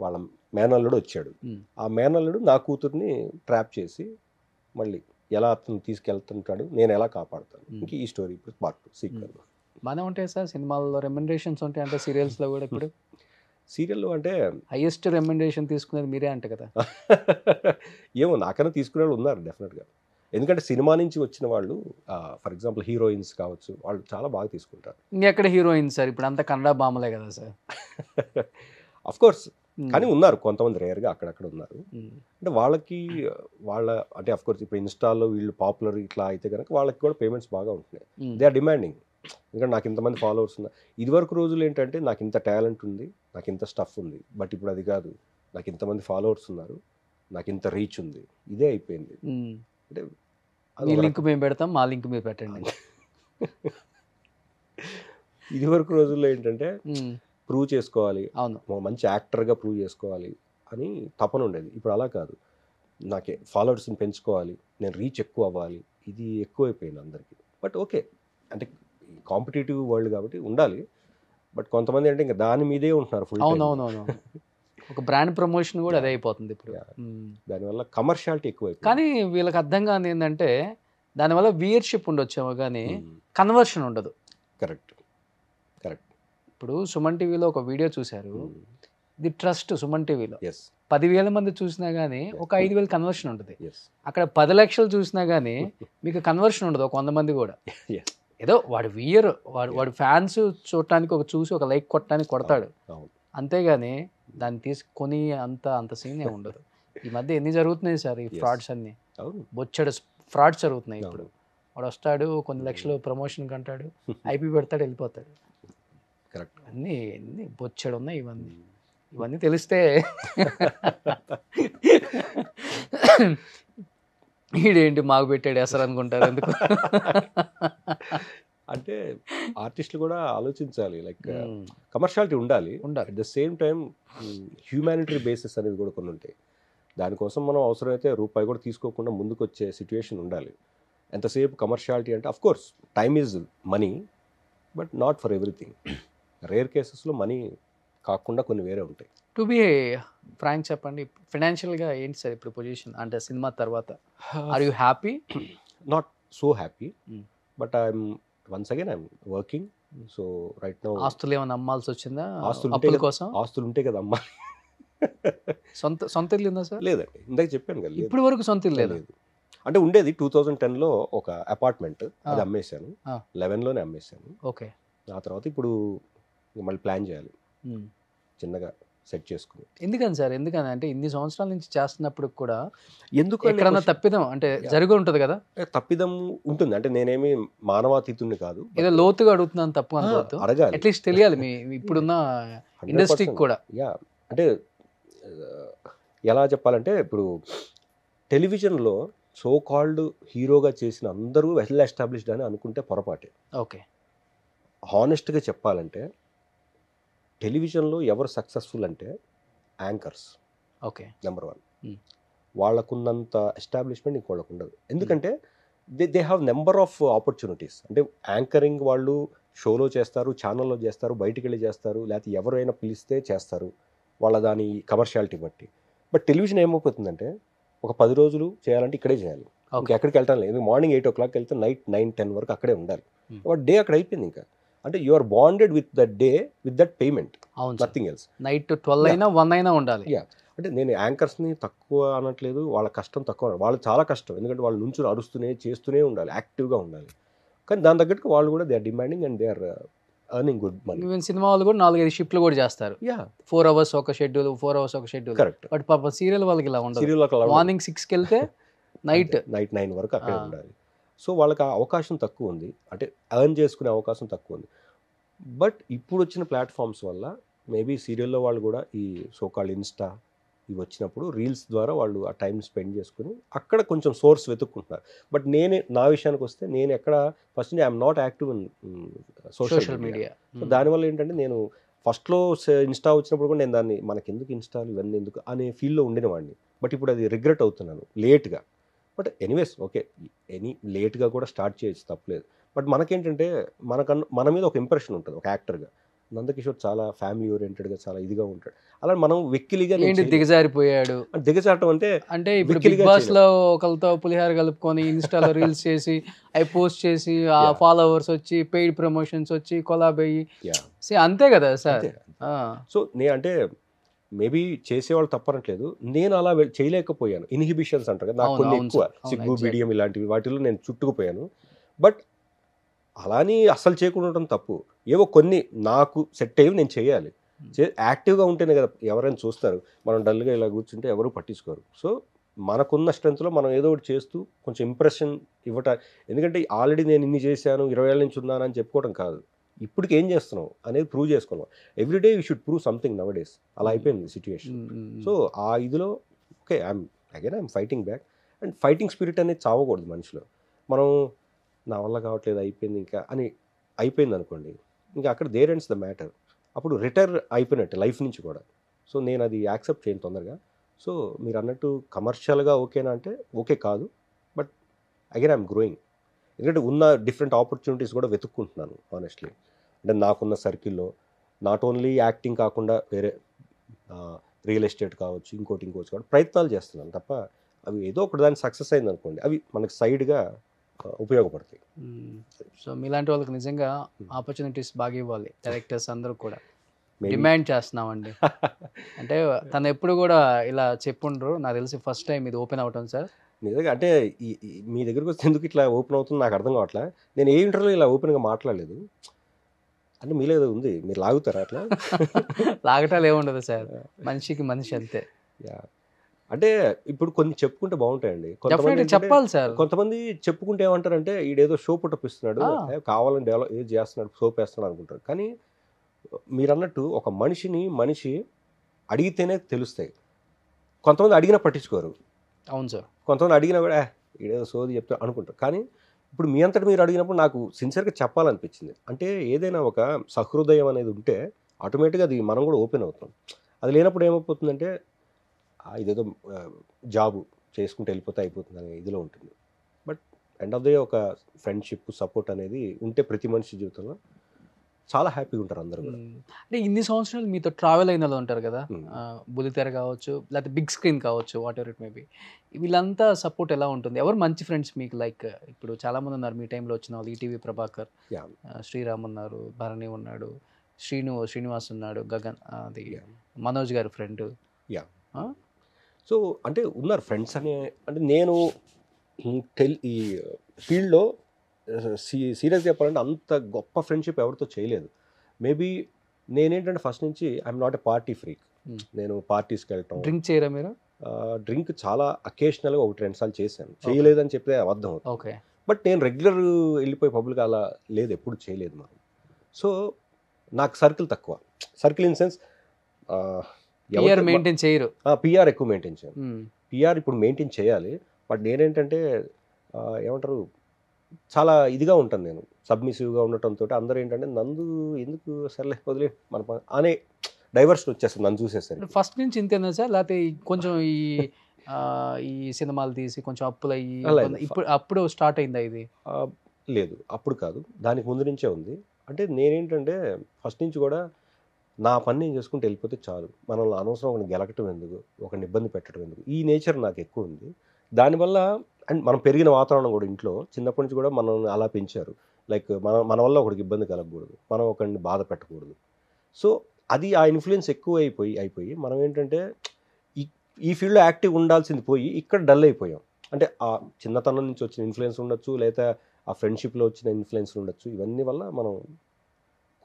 వాళ్ళ మేనల్లుడు వచ్చాడు. ఆ మేనల్లుడు నా కూతుర్ని ట్రాప్ చేసి మళ్ళీ ఎలా అతను తీసుకెళ్తుంటాడు, నేను ఎలా కాపాడుతాను, ఇంక ఈ స్టోరీ ఇప్పుడు పార్ట్ 2 సీక్వెల్. బాగానే ఉంటాయి సార్ సినిమాల్లో రెమ్యునరేషన్స్ ఉంటాయి అంటే సీరియల్స్లో కూడా. ఇప్పుడు సీరియల్లో అంటే హైయెస్ట్ రెమ్యునరేషన్ తీసుకునేది మీరే అంట కదా? ఏమో నాకన్నా తీసుకునే వాళ్ళు ఉన్నారు డెఫినెట్గా. ఎందుకంటే సినిమా నుంచి వచ్చిన వాళ్ళు ఫర్ ఎగ్జాంపుల్ హీరోయిన్స్ కావచ్చు, వాళ్ళు చాలా బాగా తీసుకుంటారు. ఇంకెక్కడ హీరోయిన్స్ సార్? ఇప్పుడు అంతా కన్నడ బామలే కదా సార్. అఫ్ కోర్స్, కానీ ఉన్నారు కొంతమంది రేర్గా అక్కడక్కడ ఉన్నారు. అంటే వాళ్ళకి అంటే అఫ్ కోర్స్ ఇప్పుడు ఇన్స్టాలో వీళ్ళు పాపులర్ ఇట్లా అయితే కనుక వాళ్ళకి కూడా పేమెంట్స్ బాగా ఉంటున్నాయి. They are demanding. ఎందుకంటే నాకు ఇంతమంది ఫాలోవర్స్ ఉన్నారు. ఇదివరకు రోజులు ఏంటంటే నాకు ఇంత టాలెంట్ ఉంది, నాకు ఇంత స్టఫ్ ఉంది, బట్ ఇప్పుడు అది కాదు, నాకు ఇంతమంది ఫాలోవర్స్ ఉన్నారు, నాకు ఇంత రీచ్ ఉంది, ఇదే అయిపోయింది. అంటే మీ లింక్ మేము పెడతాం, మా లింక్ మీరు పెట్టండి. ఇదివరకు రోజుల్లో ఏంటంటే ప్రూవ్ చేసుకోవాలి, మంచి యాక్టర్గా ప్రూవ్ చేసుకోవాలి అని తపన ఉండేది. ఇప్పుడు అలా కాదు, నాకే ఫాలోవర్స్ని పెంచుకోవాలి, నేను రీచ్ ఎక్కువ అవ్వాలి, ఇది ఎక్కువైపోయింది అందరికీ. బట్ ఓకే, అంటే కాంపిటేటివ్ వరల్డ్ కాబట్టి ఉండాలి. బట్ కొంతమంది అంటే ఇంకా దాని మీదే ఉంటున్నారు ఫుల్. అవునవునవును. ఒక బ్రాండ్ ప్రమోషన్ కూడా అదే అయిపోతుంది ఇప్పుడు. దానివల్ల కమర్షియాలిటీ ఎక్కువ. కానీ వీళ్ళకి అర్థం కాని ఏంటంటే దానివల్ల వ్యూయర్షిప్ ఉండొచ్చేమో కానీ కన్వర్షన్ ఉండదు. కరెక్ట్. ఇప్పుడు సుమన్ టీవీలో ఒక వీడియో చూశారు, ది ట్రస్ట్ సుమన్ టీవీలో 10,000 మంది చూసినా కానీ ఒక 5,000 కన్వర్షన్ ఉంటుంది. అక్కడ 10 లక్షలు చూసినా కానీ మీకు కన్వర్షన్ ఉండదు, ఒక 100 మంది కూడా. ఏదో వాడు వ్యూయర్, వాడు ఫ్యాన్స్ చూడటానికి చూసి ఒక లైక్ కొట్టడానికి కొడతాడు, అంతేగాని దాన్ని తీసుకొని అంత సీన్ ఉండదు. ఈ మధ్య ఎన్ని జరుగుతున్నాయి సార్ ఈ ఫ్రాడ్స్ అన్ని. అవును బొచ్చడు ఫ్రాడ్స్ జరుగుతున్నాయి ఇప్పుడు. అవును. వాడు వస్తాడు, కొన్ని లక్షలు ప్రమోషన్ కంటాడు, ఐపీ పెడతాడు, వెళ్ళిపోతాడు. కరెక్ట్. అన్నీ బొచ్చడు ఉన్నాయి ఇవన్నీ తెలిస్తే ఈడేంటి మాకు పెట్టాడు అసలు అనుకుంటారు. ఎందుకు అంటే ఆర్టిస్టులు కూడా ఆలోచించాలి, లైక్ కమర్షియాలిటీ ఉండాలి, ఉండాలి. At the same time humanitarian basis అనేవి కూడా కొన్ని ఉంటాయి. దానికోసం మనం అవసరమైతే రూపాయి కూడా తీసుకోకుండా ముందుకు వచ్చే సిచ్యువేషన్ ఉండాలి. ఎంతసేపు కమర్షియాలిటీ అంటే of course time is money, but not for everything. Rare కేసెస్లో మనీ కాకుండా కొన్ని వేరే ఉంటాయి. టు బి ఫ్రాంక్ చెప్పండి, ఫైనాన్షియల్గా ఏంటి సార్ ఇప్పుడు పొజిషన్? అంటే సినిమా తర్వాత are you happy? Not so happy, but I'm once again I'm working. So right now ఆస్తులు ఏమైనా అమ్మాల్సి వచ్చిందా? ఆస్తులు అప్పుల కోసం? ఆస్తులు ఉంటే కదా అమ్మా. సొంత ఇల్లు ఉందా సార్? లేదండి, ఇందాక చెప్పాను కదా, ఇప్పుడు వరకు సొంత ఇల్లు లేదు. అంటే ఉండేది 2010లో ఒక అపార్ట్మెంట్, అది అమ్మేశాను. 11లోనే అమ్మేశాను. ఓకే. ఆ తర్వాత ఇప్పుడు మళ్ళీ ప్లాన్ చేయాలి, చిన్నగా సెట్ చేసుకుని. ఎందుకని సార్? ఎందుకని అంటే ఇన్ని సంవత్సరాల నుంచి చేస్తున్నప్పుడు కూడా ఎందుకు ఎక్కడన్నా తప్పిదం అంటే జరిగి ఉంటుంది కదా? తప్పిదం ఉంటుంది. అంటే నేనేమి మానవాతీతుని కాదు, ఏదో లోతుగా అడుగుతున్నాను, తప్పు అనుకోవద్దు, అడగాలి, అట్లీస్ట్ తెలియాలి మీ ఇప్పుడున్న ఇండస్ట్రీకి కూడా. యా, అంటే ఎలా చెప్పాలంటే ఇప్పుడు టెలివిజన్లో సో కాల్డ్ హీరోగా చేసిన అందరూ వెల్ ఎస్టాబ్లిష్డ్ అని అనుకుంటే పొరపాటే. ఓకే. హానెస్ట్గా చెప్పాలంటే టెలివిజన్లో ఎవరు సక్సెస్ఫుల్ అంటే యాంకర్స్. ఓకే. నెంబర్ 1. వాళ్ళకున్నంత ఎస్టాబ్లిష్మెంట్ ఇంకోళ్ళకు ఉండదు. ఎందుకంటే they have number of opportunities. అంటే యాంకరింగ్ వాళ్ళు షోలో చేస్తారు, ఛానల్లో చేస్తారు, బయటికి వెళ్ళి చేస్తారు, లేకపోతే ఎవరైనా పిలిస్తే చేస్తారు వాళ్ళ దాని కమర్షియాలిటీ బట్టి. బట్ టెలివిజన్ ఏమైపోతుందంటే ఒక 10 రోజులు చేయాలంటే ఇక్కడే చేయాలి, ఇంకెక్కడికి వెళ్ళటం లేదు. మార్నింగ్ 8 o'clock వెళ్తే నైట్ 9-10 వరకు అక్కడే ఉండాలి. బట్ డే అక్కడ అయిపోయింది. ఇంకా అంటే you are bonded with that day, with that payment, nothing else. Night 12 అయినా 1 అయినా ఉండాలి. యా, అంటే నేను యాంకర్స్ని తక్కువ అనట్లేదు, వాళ్ళ కష్టం తక్కువ, వాళ్ళు చాలా కష్టం. ఎందుకంటే వాళ్ళు నుంచి అరుస్తూనే చేస్తూనే ఉండాలి, యాక్టివ్గా ఉండాలి. కానీ దాని తగ్గట్టు వాళ్ళు కూడా they are demanding and they are earning good money. Even cinema వాళ్ళు కూడా 4-5 షిఫ్ట్లు కూడా చేస్తారు. యా, 4 hours ఒక షెడ్యూల్, 4 hours ఒక షెడ్యూల్. కరెక్ట్. బట్ పాప సీరియల్ వాళ్ళకి ఇలా ఉండదు. సీరియల్ మార్నింగ్ 6కి వెళ్తే నైట్ 9 వరకు అక్కడే ఉండాలి. సో వాళ్ళకి ఆ అవకాశం తక్కువ ఉంది, అంటే ఎర్న్ చేసుకునే అవకాశం తక్కువ ఉంది. బట్ ఇప్పుడు వచ్చిన ప్లాట్ఫామ్స్ వల్ల మేబీ సీరియల్లో వాళ్ళు కూడా ఈ సోకాల్డ్ ఇన్స్టా ఇవి వచ్చినప్పుడు రీల్స్ ద్వారా వాళ్ళు ఆ టైం స్పెండ్ చేసుకుని అక్కడ కొంచెం సోర్స్ వెతుక్కుంటున్నారు. బట్ నా విషయానికి వస్తే నేను ఎక్కడ first I'm not active in social media. So దానివల్ల ఏంటంటే నేను ఫస్ట్లో ఇన్స్టా వచ్చినప్పుడు కూడా నేను దాన్ని మనకెందుకు ఇన్స్టాలు ఇవన్నీ ఎందుకు అనే ఫీల్డ్లో ఉండినవాడిని. బట్ ఇప్పుడు అది రిగ్రెట్ అవుతున్నాను లేట్గా. బట్ ఎనీవేస్ ఓకే, లేట్గా కూడా స్టార్ట్ చేయొచ్చు, తప్పలేదు. బట్ మనకేంటంటే మన మీద ఒక ఇంప్రెషన్ ఉంటుంది ఒక యాక్టర్గా. నందకిషోర్ చాలా ఫ్యామిలీ ఓరియంటెడ్గా చాలా ఇదిగా ఉంటాడు. అలా మనం వెక్కిలిగా దిగజారిపోయాడు. దిగజారటం అంటే ఇప్పుడు బిగ్ బాస్ లో ఒకరితో పులిహార కలుపుకొని ఇన్స్టాలో రీల్స్ చేసి అవి పోస్ట్ చేసి ఆ ఫాలోవర్స్ వచ్చి పెయిడ్ ప్రమోషన్స్ వచ్చి కొలాబ్ అయ్యి అంతే కదా సార్. సో అంటే మేబీ చేసేవాళ్ళు తప్పనట్లేదు, నేను అలా చేయలేకపోయాను. ఇన్హిబిషన్స్ అంటారు కదా, నాకు కొన్ని ఎక్కువ, సిగ్గు బిడియం ఇలాంటివి వాటిలో నేను చుట్టుకుపోయాను. బట్ అలాని అస్సలు చేయకుండా ఉండటం తప్పు. ఏవో కొన్ని నాకు సెట్ అయ్యి నేను చేయాలి. యాక్టివ్గా ఉంటేనే కదా ఎవరైనా చూస్తారు. మనం డల్గా ఇలా కూర్చుంటే ఎవరు పట్టించుకోరు. సో మనకున్న స్ట్రెంత్లో మనం ఏదో ఒకటి చేస్తూ కొంచెం ఇంప్రెషన్ ఇవ్వటం. ఎందుకంటే ఆల్రెడీ నేను ఇన్ని చేశాను, 20 ఏళ్ళ నుంచి ఉన్నానని చెప్పుకోవడం కాదు, ఇప్పటికి ఏం చేస్తున్నావు అనేది ప్రూవ్ చేసుకున్నాం. Everyday you should prove something now days. అలా అయిపోయింది సిచ్యువేషన్. సో ఆ ఇదిలో okay, I'm fighting back. And fighting spirit అనేది చావకూడదు మనిషిలో. మనం నా వల్ల కావట్లేదు అయిపోయింది ఇంకా అని అయిపోయింది అనుకోండి, ఇంకా అక్కడ దేర్ ఎండ్స్ ద మ్యాటర్. అప్పుడు రిటైర్ అయిపోయినట్టు లైఫ్ నుంచి కూడా. సో నేను అది యాక్సెప్ట్ చేయను తొందరగా. సో మీరు అన్నట్టు కమర్షియల్గా ఓకేనా అంటే ఓకే కాదు, బట్ అగైన్ ఐఎమ్ గ్రోయింగ్. ఎందుకంటే ఉన్న డిఫరెంట్ ఆపర్చునిటీస్ కూడా వెతుక్కుంటున్నాను ఆనెస్ట్లీ. అంటే నాకున్న సర్కిల్లో నాట్ ఓన్లీ యాక్టింగ్ కాకుండా వేరే రియల్ ఎస్టేట్ కావచ్చు, ఇంకోటి కావచ్చు, ప్రయత్నాలు చేస్తున్నాను తప్ప అవి ఏదో ఒకటి దాన్ని సక్సెస్ అయింది అనుకోండి, అవి మనకి సైడ్గా ఉపయోగపడతాయి. సో మీలాంటి వాళ్ళకి నిజంగా ఆపర్చునిటీస్ బాగా ఇవ్వాలి. డైరెక్టర్స్ అందరూ కూడా డిమాండ్ చేస్తున్నామండి. అంటే తను ఎప్పుడు కూడా ఇలా చెప్పుండ్రు, నాకు తెలిసి ఫస్ట్ టైం ఇది ఓపెన్ అవటం సార్. నిజంగా అంటే మీ దగ్గరికి వస్తే ఎందుకు ఇట్లా ఓపెన్ అవుతుంది నాకు అర్థం కావట్లే. నేను ఏ ఇంటర్వ్యూలో ఇలా ఓపెన్గా మాట్లాడలేదు. అంటే మీలేదో ఉంది, మీరు లాగుతారా అట్లా? లాగటాలు ఏముండదు సార్, మనిషికి మనిషి అంతే. అంటే ఇప్పుడు కొన్ని చెప్పుకుంటే బాగుంటాయండి. చెప్పాలి సార్. కొంతమంది చెప్పుకుంటే ఏమంటారంటే ఈడేదో షో పుట్టపిస్తున్నాడు, కావాలని డెవలప్ ఏది చేస్తున్నాడు, సోప్ వేస్తున్నాడు అనుకుంటారు. కానీ మీరన్నట్టు ఒక మనిషి అడిగితేనే తెలుస్తాయి. కొంతమంది అడిగినా పట్టించుకోరు. అవును సార్. కొంతమంది అడిగినా కూడా ఈడేదో సోది చెప్తా అనుకుంటారు. కానీ ఇప్పుడు మీ అంతటి మీరు అడిగినప్పుడు నాకు సిన్సియర్గా చెప్పాలనిపించింది. అంటే ఏదైనా ఒక సహృదయం అనేది ఉంటే ఆటోమేటిక్గా అది మనం కూడా ఓపెన్ అవుతాం. అది లేనప్పుడు ఏమైపోతుందంటే ఇదేదో జాబు చేసుకుంటూ వెళ్ళిపోతే అయిపోతుంది అనే ఇదిలో ఉంటుంది. But end of the day ఒక ఫ్రెండ్షిప్ సపోర్ట్ అనేది ఉంటే ప్రతి మనిషి జీవితంలో చాలా హ్యాపీగా ఉంటారు అందరూ కూడా. అంటే ఇన్ని సంవత్సరాలు మీతో ట్రావెల్ అయిన వాళ్ళు ఉంటారు కదా, బుల్లితెర కావచ్చు లేకపోతే బిగ్ స్క్రీన్ కావచ్చు, what ever it may be, వీళ్ళంతా సపోర్ట్ ఎలా ఉంటుంది? ఎవరు మంచి ఫ్రెండ్స్ మీకు? లైక్ ఇప్పుడు చాలామంది ఉన్నారు మీ టైంలో వచ్చిన వాళ్ళు, ఈటీవీ ప్రభాకర్, శ్రీరామ్ ఉన్నారు, భరణి ఉన్నాడు, శ్రీనివాస్ ఉన్నాడు, గగన్, అది మనోజ్ గారి ఫ్రెండ్. సో అంటే ఉన్నారు ఫ్రెండ్స్ అంటే నేను ఈ ఫీల్డ్లో సీరియస్గా చెప్పాలంటే అంత గొప్ప ఫ్రెండ్షిప్ ఎవరితో చేయలేదు. మేబీ నేనేంటంటే ఫస్ట్ నుంచి I'm not a party freak. నేను పార్టీస్కి వెళ్ళటం, డ్రింక్ చేయరా మీరు? డ్రింక్ చాలా అకేషనల్గా 1-2 సార్లు చేశాను. చేయలేదని చెప్తే అబద్ధం అవుతుంది. ఓకే. బట్ నేను రెగ్యులర్ వెళ్ళిపోయి పబ్లిక్ అలా లేదు, ఎప్పుడు చేయలేదు మనం. సో నాకు సర్కిల్ తక్కువ. సర్కిల్ ఇన్ సెన్స్ మెయింటైన్ చేయరు. పిఆర్ ఎక్కువ మెయింటైన్ చేయాలి. పిఆర్ ఇప్పుడు మెయింటైన్ చేయాలి. బట్ నేనేంటంటే ఏమంటారు, చాలా ఇదిగా ఉంటాను నేను, సబ్మిసివ్గా ఉండటంతో అందరూ ఏంటంటే నందు ఎందుకు సర్లే వదిలే మన అనే డైవర్షన్ వచ్చేస్తుంది నన్ను చూసేసరికి. ఫస్ట్ నుంచి ఇంతేనా సార్, లేకపోతే కొంచెం ఈ సినిమాలు తీసి కొంచెం అప్పులు అయ్యి ఇప్పుడు అప్పుడు స్టార్ట్ అయిందా ఇది? లేదు, అప్పుడు కాదు, దానికి ముందు నుంచే ఉంది. అంటే నేనేంటంటే ఫస్ట్ నుంచి కూడా నా పని నేను చేసుకుంటూ వెళ్ళిపోతే చాలు, మనల్ని అనవసరం ఒకరిని గెలకటం ఎందుకు, ఒకరిని ఇబ్బంది పెట్టడం ఎందుకు, ఈ నేచర్ నాకు ఎక్కువ ఉంది. దానివల్ల అండ్ మనం పెరిగిన వాతావరణం కూడా ఇంట్లో చిన్నప్పటి నుంచి కూడా మనం అలా పెంచారు. లైక్ మన వల్ల ఒకరికి ఇబ్బంది కలగకూడదు, మనం ఒకరిని బాధ పెట్టకూడదు. సో అది ఆ ఇన్ఫ్లుయెన్స్ ఎక్కువ అయిపోయి మనం ఏంటంటే ఈ ఫీల్డ్లో యాక్టివ్ ఉండాల్సింది పోయి ఇక్కడ డల్ అయిపోయాం. అంటే ఆ చిన్నతనం నుంచి వచ్చిన ఇన్ఫ్లుయెన్స్ ఉండొచ్చు, లేదా ఆ ఫ్రెండ్షిప్లో వచ్చిన ఇన్ఫ్లుయెన్స్ ఉండొచ్చు. ఇవన్నీ వల్ల మనం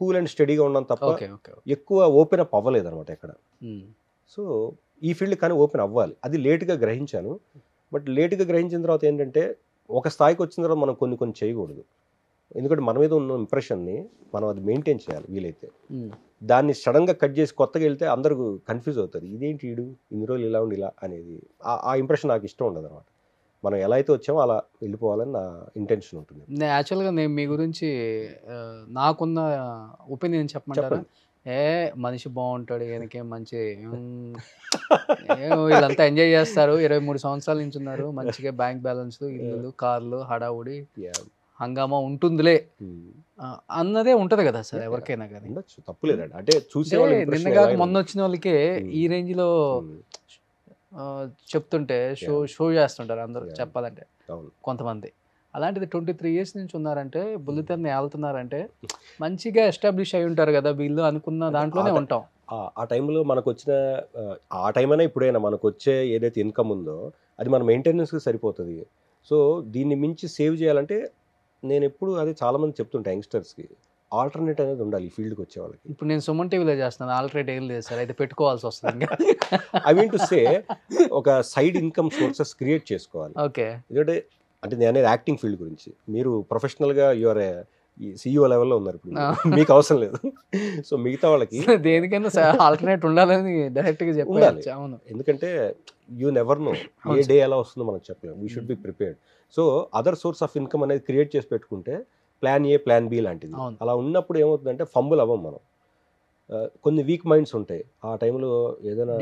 కూల్ అండ్ స్టడీగా ఉన్నాం తప్ప ఎక్కువ ఓపెన్ అప్ అవ్వలేదు అనమాట ఎక్కడ. సో ఈ ఫీల్డ్ కానీ ఓపెన్ అవ్వాలి, అది లేట్గా గ్రహించాను. బట్ లేట్గా గ్రహించిన తర్వాత ఏంటంటే ఒక స్థాయికి వచ్చిన తర్వాత మనం కొన్ని చేయకూడదు. ఎందుకంటే మన మీద ఉన్న ఇంప్రెషన్ని మనం అది మెయింటైన్ చేయాలి వీలైతే. దాన్ని సడన్గా కట్ చేసి కొత్తగా వెళ్తే అందరూ కన్ఫ్యూజ్ అవుతుంది, ఇదేంటి వీడు ఇన్ని రోజులు ఇలా ఉండి ఇలా అనేది. ఆ ఇంప్రెషన్ నాకు ఇష్టం ఉండదు అనమాట. మనం ఎలా అయితే వచ్చామో అలా వెళ్ళిపోవాలని నా ఇంటెన్షన్ ఉంటుంది. యాక్చువల్గా నేను మీ గురించి నాకున్న ఒపీనియన్ చెప్పమంటారా? మనిషి బాగుంటాడు, ఈయనకేం మంచి వీళ్ళంతా ఎంజాయ్ చేస్తారు, 23 సంవత్సరాల నుంచి ఉన్నారు, మంచిగా బ్యాంక్ బ్యాలెన్స్, ఇల్లు, కార్లు, హడావుడి, హంగామా ఉంటుందిలే అన్నదే ఉంటది కదా సార్ ఎవరికైనా కానీ. తప్పులేదండి, అంటే చూసే నిన్నగా మొన్న వచ్చిన వాళ్ళకే ఈ రేంజ్ లో చెప్తుంటే షో చేస్తుంటారు అందరూ చెప్పాలంటే కొంతమంది. అలాంటిది 23 years నుంచి ఉన్నారంటే, బుల్లితెరని ఏళ్తున్నారంటే మంచిగా ఎస్టాబ్లిష్ అయి ఉంటారు కదా వీళ్ళు అనుకున్న దాంట్లోనే ఉంటాం. ఆ టైంలో మనకు వచ్చిన ఆ టైం అయినా ఇప్పుడైనా మనకు వచ్చే ఏదైతే ఇన్కమ్ ఉందో అది మన మెయింటెనెన్స్కి సరిపోతుంది. సో దీన్ని మించి సేవ్ చేయాలంటే నేను ఎప్పుడు అదే చాలామంది చెప్తుంటా యంగ్స్టర్స్కి, ఆల్టర్నేట్ అనేది ఉండాలి ఈ ఫీల్డ్కి వచ్చే వాళ్ళకి. ఇప్పుడు నేను సుమన్ టీవీలో చేస్తున్నాను, ఆల్టర్నేట్ ఏం లేదు సార్, అయితే పెట్టుకోవాల్సి వస్తుంది. ఐ మీన్ టు సే ఒక సైడ్ ఇన్కమ్ సోర్సెస్ క్రియేట్ చేసుకోవాలి. ఓకే. ఎందుకంటే అంటే నేను అనేది యాక్టింగ్ ఫీల్డ్ గురించి, మీరు ప్రొఫెషనల్గా యూఆర్ CEO లెవెల్లో ఉన్నారు ఇప్పుడు, మీకు అవసరం లేదు. సో మిగతా వాళ్ళకి దేనికైనా ఆల్టర్నేట్ ఉండాలని డైరెక్ట్గా చెప్పాలి. అవును, ఎందుకంటే you never know A day ఎలా వస్తుందో మనకు చెప్పలేము. We should be prepared. So other source of income అనేది క్రియేట్ చేసి పెట్టుకుంటే ప్లాన్ ఏ ప్లాన్ బి లాంటిది. అలా ఉన్నప్పుడు ఏమవుతుందంటే ఫంబుల్ అవ్వం మనం. కొన్ని వీక్ మైండ్స్ ఉంటాయి ఆ టైంలో, ఏదైనా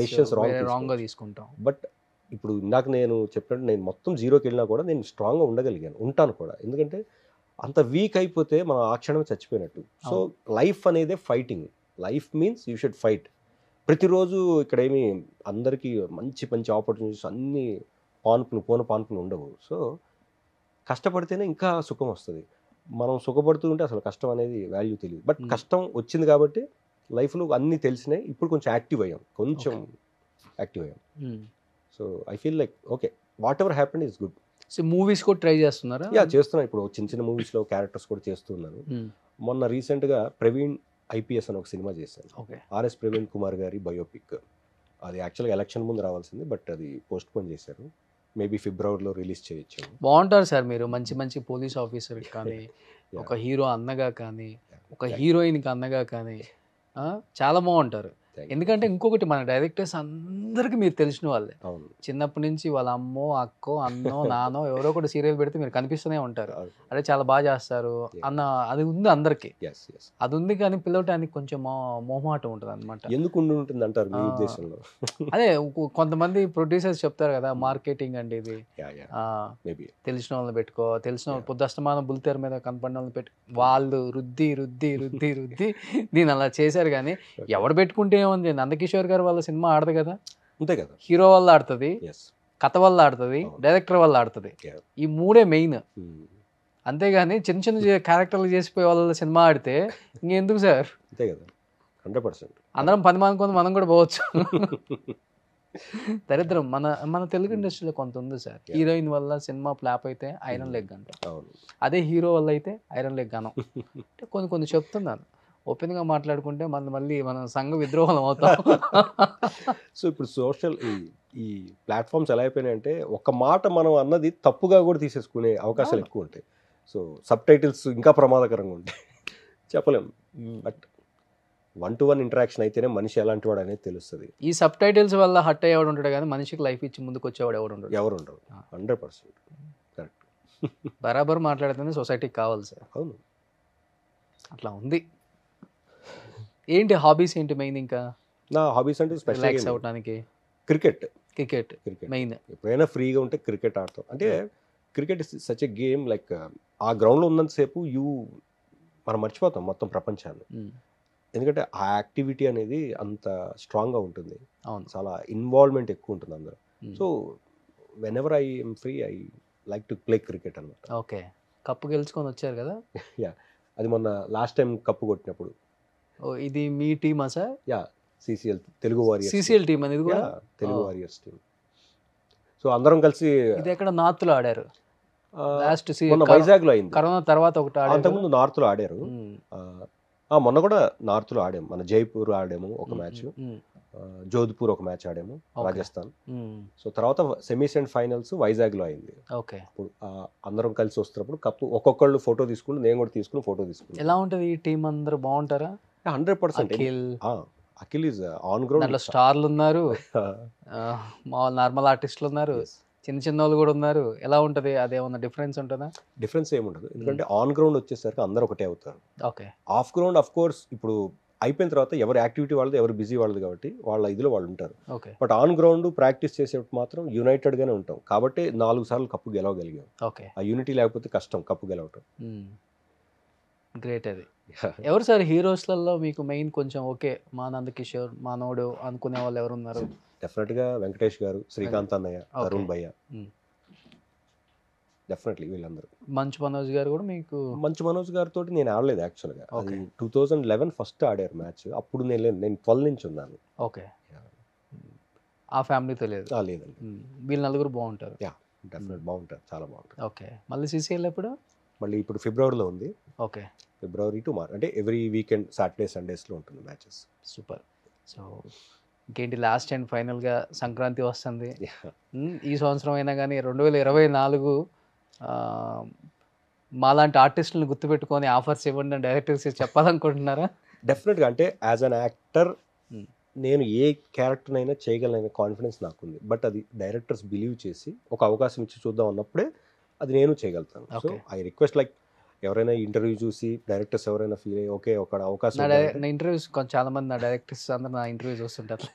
డెసిషన్స్ రాంగ్గా తీసుకుంటాం. బట్ ఇప్పుడు ఇందాక నేను చెప్పినట్టు నేను మొత్తం జీరోకి వెళ్ళినా కూడా నేను స్ట్రాంగ్గా ఉండగలిగాను, ఉంటాను కూడా. ఎందుకంటే అంత వీక్ అయిపోతే మనం ఆ క్షణమే చచ్చిపోయినట్టు. సో లైఫ్ అనేది fighting. Life means you should fight. ప్రతిరోజు ఇక్కడ ఏమి అందరికీ మంచి మంచి ఆపర్చునిటీస్ అన్నీ పూన పాన్పులు ఉండవు. సో కష్టపడితేనే ఇంకా సుఖం వస్తుంది. మనం సుఖపడుతూ ఉంటే అసలు కష్టం అనేది వాల్యూ తెలియదు. బట్ కష్టం వచ్చింది కాబట్టి లైఫ్లో అన్నీ తెలిసినాయి. ఇప్పుడు కొంచెం యాక్టివ్ అయ్యాం. So I feel like okay, what ever happened is good. So movies కూడా ట్రై చేస్తున్నారా? చేస్తున్నా. ఇప్పుడు చిన్న మూవీస్లో క్యారెక్టర్స్ కూడా చేస్తున్నాను. మొన్న రీసెంట్గా ప్రవీణ్ IPS అని ఒక సినిమా చేశాను. RS ప్రవీణ్ కుమార్ గారి బయోపిక్. అది యాక్చువల్గా ఎలక్షన్ ముందు రావాల్సింది, బట్ అది పోస్ట్ పోన్ చేశారు. మేబీ ఫిబ్రవరిలో రిలీజ్ చేయొచ్చు. బాగుంటారు సార్ మీరు, మంచి మంచి పోలీస్ ఆఫీసర్ కానీ, ఒక హీరో అన్నగా కానీ, ఒక హీరోయిన్కి అన్నగా కానీ చాలా బాగుంటారు. ఎందుకంటే ఇంకొకటి, మన డైరెక్టర్స్ అందరికీ మీరు తెలిసిన వాళ్ళే. చిన్నప్పటి నుంచి వాళ్ళ అమ్మో, అక్కో, అన్నో, నానో ఎవరో ఒకటి సీరియల్ పెడితే మీరు కనిపిస్తూనే ఉంటారు. అదే చాలా బాగా చేస్తారు అన్న అది ఉంది అందరికి. అది ఉంది, కానీ పిలవటానికి కొంచెం మొహమాటం ఉంటుంది అనమాట. ఎందుకు ఉంటుంది అంటారు మీ ఉద్దేశంలో? అదే కొంతమంది ప్రొడ్యూసర్స్ చెప్తారు కదా, మార్కెటింగ్ అండి ఇది, తెలిసిన వాళ్ళని పెట్టుకో, తెలిసిన వాళ్ళు పొద్దుస్తమానం బుల్తెర మీద కనపడిన వాళ్ళని పెట్టు, వాళ్ళు రుద్ది రుద్ది రుద్ది రుద్ది దీని అలా చేశారు. కానీ ఎవరు పెట్టుకుంటే ఉంది, నందకిషోర్ గారు వాళ్ళ సినిమా ఆడదు కదా, అంతే కదా, హీరో వల్ల ఆడుతుంది, కథ వల్ల ఆడుతుంది, డైరెక్టర్ వల్ల ఆడుతుంది, ఈ మూడే మెయిన్. అంతేగాని చిన్న చిన్న క్యారెక్టర్లు చేసిపోయే వాళ్ళ సినిమా ఆడితే ఇంకెందుకు సార్? అంతే కదా, 100%. అందరం 10 మంది కొంత మనం కూడా పోవచ్చు. దరిద్రం మన మన తెలుగు ఇండస్ట్రీలో కొంత ఉంది సార్. హీరోయిన్ వల్ల సినిమా ఫ్లాప్ అయితే ఐరన్ లెగ్ అంటాం, అదే హీరో వల్ల అయితే ఐరన్ లెగ్ అనం. అంటే కొన్ని చెప్తున్నాను, ఓపెన్గా మాట్లాడుకుంటే మళ్ళీ మనం సంఘ విద్రోహం అవుతాం. సో ఇప్పుడు ఈ ప్లాట్ఫామ్స్ ఎలా అయిపోయినాయంటే, ఒక మాట మనం అన్నది తప్పుగా కూడా తీసేసుకునే అవకాశాలు ఎక్కువ ఉంటాయి. సో సబ్ టైటిల్స్ ఇంకా ప్రమాదకరంగా ఉంటాయి, చెప్పలేము. బట్ 1-to-1 ఇంటరాక్షన్ అయితేనే మనిషి ఎలాంటి వాడు అనేది తెలుస్తుంది. ఈ సబ్ టైటిల్స్ వల్ల హట్ అయ్యేవాడు ఉంటాడు, కానీ మనిషికి లైఫ్ ఇచ్చి ముందుకు వచ్చేవాడు ఎవరు ఉండరు. 100% కరెక్ట్. బరాబర్ మాట్లాడితేనే సొసైటీకి కావాలి సార్. అవును, అట్లా ఉంది. ఏంటి హాబీస్ ఏంటి మెయిన్? ఇంకా నా హాబీస్ అంటే రిలాక్స్ అవ్వడానికి క్రికెట్ మెయిన్. ఎప్పుడైనా ఫ్రీగా ఉంటే క్రికెట్ ఆడతాం. అంటే cricket is such a game, like ఆ గ్రౌండ్లో ఉన్నంతసేపు మనం మర్చిపోతాం మొత్తం ప్రపంచాన్ని. ఎందుకంటే ఆ యాక్టివిటీ అనేది అంత స్ట్రాంగ్గా ఉంటుంది, చాలా ఇన్వాల్వ్మెంట్ ఎక్కువ ఉంటుంది అందరూ. So when ever I M free I like to play cricket అనమాట. ఓకే, కప్పు గెలుచుకొని వచ్చారు కదా? యా, అది మొన్న లాస్ట్ టైం కప్పు కొట్టినప్పుడు. ఇది మీ టీమా sir? Yeah, CCL Telugu warriors. CCL team అనేది కూడా తెలుగు వారియర్స్ టీమ్. సో అందరం కలిసి. ఇది ఎక్కడ నార్త్ లో ఆడారు? లాస్ట్ వైజాగ్ లో అయింది. కరోనా తర్వాత ఒకటి అంతకుముందు నార్త్ లో ఆడారు. మొన్న కూడా నార్త్ లో ఆడాము, మన జైపూర్ ఆడాము ఒక మ్యాచ్, జోధ్పూర్ ఒక మ్యాచ్ ఆడాము, రాజస్థాన్. సో తర్వాత సెమీస్ అండ్ ఫైనల్స్ వైజాగ్ లో అయింది. అప్పుడు అందరం కలిసి వస్తున్నప్పుడు కప్పు ఒక్కొక్కళ్ళు ఫోటో తీసుకుని, నేను కూడా తీసుకుని ఫోటో తీసుకున్నాను. ఎలా ఉంటది ఈ టీం? అందరూ బాగుంటారా? 100%. Akhil is on ground. స్టార్లు ఉన్నారు, నార్మల్ ఆర్టిస్టులు ఉన్నారు, చిన్న వాళ్ళు కూడా ఉన్నారు. ఎలా ఉంటది? అదేమన్నా డిఫరెన్స్ ఉంటుందా? డిఫరెన్స్ ఏముండదు, ఎందుకంటే ఆన్ గ్రౌండ్ వచ్చేసరికి అందరూ ఒకటే అవుతారు. Okay. Of ground of course ఇప్పుడు అయిపోయిన తర్వాత ఎవరు యాక్టివిటీ వాళ్ళది, ఎవరు బిజీ వాళ్ళది, కాబట్టి వాళ్ళ ఇదిలో వాళ్ళు ఉంటారు. బట్ ఆన్ గ్రౌండ్ ప్రాక్టీస్ చేసేటప్పుడు మాత్రం యునైటెడ్ గానే ఉంటాం, కాబట్టి 4 సార్లు కప్పు గెలవగలిగాం. ఆ యూనిటీ లేకపోతే కష్టం కప్పు గెలవటం. గ్రేట్. అది ఎవరు సార్ హీరోస్లలో మీకు మెయిన్ కొంచెం ఓకే మా నందకిషోర్ మానవుడు అనుకునే వాళ్ళు ఎవరు ఉన్నారు? డెఫినెట్ గా వెంకటేష్ గారు, శ్రీకాంత్ అన్నయ్య, అరుణ్ భయ్య, డెఫినెట్లీ వీళ్ళందరూ. మంచు మనోజ్ గారు కూడా మీకు? మంచు మనోజ్ గారితో నేను ఆడలేదు యాక్చువల్గా. 2011 ఫస్ట్ ఆడారు మ్యాచ్, అప్పుడు నేను 12 నుంచి ఉన్నాను. ఓకే. ఆ ఫ్యామిలీతో లేదు? లేదండి. వీళ్ళు నలుగురు బాగుంటారు? డెఫినెట్ బాగుంటారు, చాలా బాగుంటారు. ఓకే. మళ్ళీ సిసిఎల్ ఎప్పుడు? మళ్ళీ ఇప్పుడు ఫిబ్రవరిలో ఉంది. ఓకే. ఫిబ్రవరి టు మార్చ్, అంటే ఎవ్రీ వీకెండ్ సాటర్డే సండేస్లో ఉంటుంది మ్యాచెస్. సూపర్. సో ఇంకేంటి, లాస్ట్ అండ్ ఫైనల్గా సంక్రాంతి వస్తుంది. ఈ సంవత్సరం అయినా కానీ 2024 మాలాంటి ఆర్టిస్టులను గుర్తుపెట్టుకొని ఆఫర్స్ ఇవ్వండి అని డైరెక్టర్స్ చెప్పాలనుకుంటున్నారా? డెఫినెట్గా. అంటే యాజ్ అన్ యాక్టర్ నేను ఏ క్యారెక్టర్నైనా చేయగలననే కాన్ఫిడెన్స్ నాకుంది. బట్ అది డైరెక్టర్స్ బిలీవ్ చేసి ఒక అవకాశం ఇచ్చి చూద్దాం అన్నప్పుడే అది నేను చేయగలుగుతాను. సో ఐ రిక్వెస్ట్, లైక్ ఎవరైనా ఇంటర్వ్యూ చూసి డైరెక్టర్స్ ఎవరైనా ఫీల్ అయ్యి ఓకే ఒక అవకాశం. నా ఇంటర్వ్యూస్ చాలా మంది నా డైరెక్టర్స్ అందరూ నా ఇంటర్వ్యూ చూస్తుంటారు.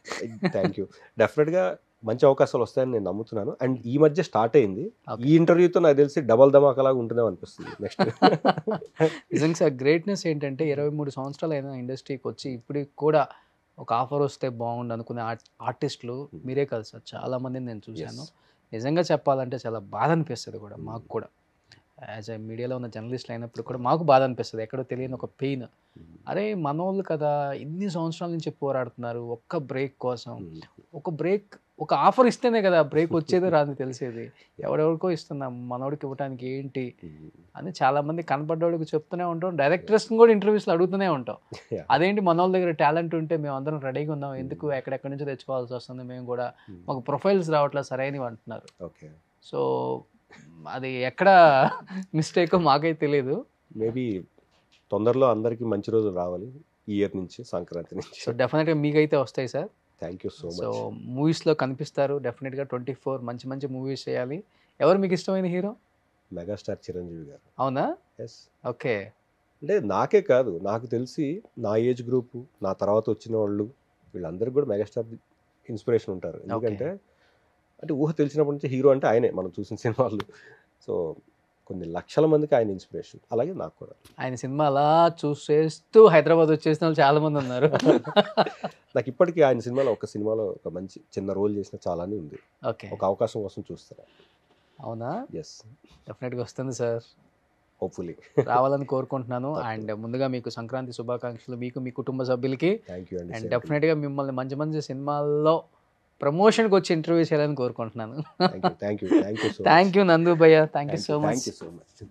Thank you. డెఫినెట్గా మంచి అవకాశాలు వస్తాయని నేను నమ్ముతున్నాను. అండ్ ఈ మధ్య స్టార్ట్ అయింది, ఈ ఇంటర్వ్యూతో నాకు తెలిసి డబల్ ధమాకాలాగా ఉంటుందేమో అనిపిస్తుంది నెక్స్ట్. నిజంగా సార్ గ్రేట్నెస్ ఏంటంటే 23 సంవత్సరాలు అయినా ఇండస్ట్రీకి వచ్చి ఇప్పటికి కూడా ఒక ఆఫర్ వస్తే బాగుండు అనుకునే ఆర్టిస్టులు మీరే కదా సార్. చాలామందిని నేను చూశాను. నిజంగా చెప్పాలంటే చాలా బాధ అనిపిస్తుంది కూడా మాకు కూడా. యాజ్ ఏ మీడియాలో ఉన్న జర్నలిస్టులు అయినప్పుడు కూడా మాకు బాధ అనిపిస్తుంది, ఎక్కడో తెలియని ఒక పెయిన్. అరే మనోళ్ళు కదా ఇన్ని సంవత్సరాల నుంచి పోరాడుతున్నారు ఒక్క బ్రేక్ కోసం. ఒక బ్రేక్ ఒక ఆఫర్ ఇస్తేనే కదా బ్రేక్ వచ్చేది రాదు తెలిసేది. ఎవరెవరికో ఇస్తున్నాం, మనోడికి ఇవ్వడానికి ఏంటి అని చాలా మంది కనపడ్డోడికి చెప్తూనే ఉంటాం. డైరెక్టర్స్ని కూడా ఇంటర్వ్యూస్లో అడుగుతూనే ఉంటాం, అదేంటి మన వాళ్ళ దగ్గర టాలెంట్ ఉంటే మేము అందరం రెడీగా ఉన్నాం, ఎందుకు ఎక్కడెక్కడి నుంచో తెచ్చుకోవాల్సి వస్తుంది, మేము కూడా మాకు ప్రొఫైల్స్ రావట్లేదు సరైనవి అంటున్నారు. ఓకే, సో అది ఎక్కడ మిస్టేక్ మాకైతే తెలియదు. మేబీ తొందరలో అందరికీ మంచి రోజులు రావాలి ఈ ఇయర్ నుంచి, సంక్రాంతి నుంచి. సో డెఫినెట్గా మీకైతే వస్తాయి sir. Thank you so so much. మూవీస్లో కనిపిస్తారు డెఫినెట్గా. 24 మంచి మంచి మూవీస్ చేయాలి. ఎవరు మీకు ఇష్టమైన హీరో? మెగాస్టార్ చిరంజీవి గారు. అవునా? ఎస్. ఓకే. అంటే నాకే కాదు, నాకు తెలిసి నా ఏజ్ గ్రూపు, నా తర్వాత వచ్చిన వాళ్ళు, వీళ్ళందరికీ కూడా మెగాస్టార్ ఇన్స్పిరేషన్ ఉంటారు. ఎందుకంటే అంటే ఊహ తెలిసినప్పటి నుంచి హీరో అంటే ఆయనే, మనం చూసిన సినిమాలు. సో కొన్ని లక్షల మందికి ఆయన ఇన్స్పిరేషన్. అలాగే నాకు కూడా. ఆయన సినిమా అలా చూసేస్తూ హైదరాబాద్ వచ్చేసిన వాళ్ళు చాలా మంది ఉన్నారు. నాకు ఇప్పటికీ ఆయన సినిమాలో ఒక మంచి చిన్న రోల్ చేసిన చాలానే ఉంది. ఓకే. ఒక అవకాశం కోసం చూస్తాను. అవునా? ఎస్, డెఫినెట్గా వస్తుంది సార్, హోప్ఫుల్లీ రావాలని కోరుకుంటున్నాను. అండ్ ముందుగా మీకు సంక్రాంతి శుభాకాంక్షలు, మీకు మీ కుటుంబ సభ్యులకి. థ్యాంక్ యూ అండి. అండ్ డెఫినెట్గా మిమ్మల్ని మంచి మంచి సినిమాల్లో ప్రమోషన్కి వచ్చి ఇంటర్వ్యూ చేయాలని కోరుకుంటున్నాను. Thank you. థ్యాంక్ యూ నందు భయ్య, thank you so much. Thank you so much.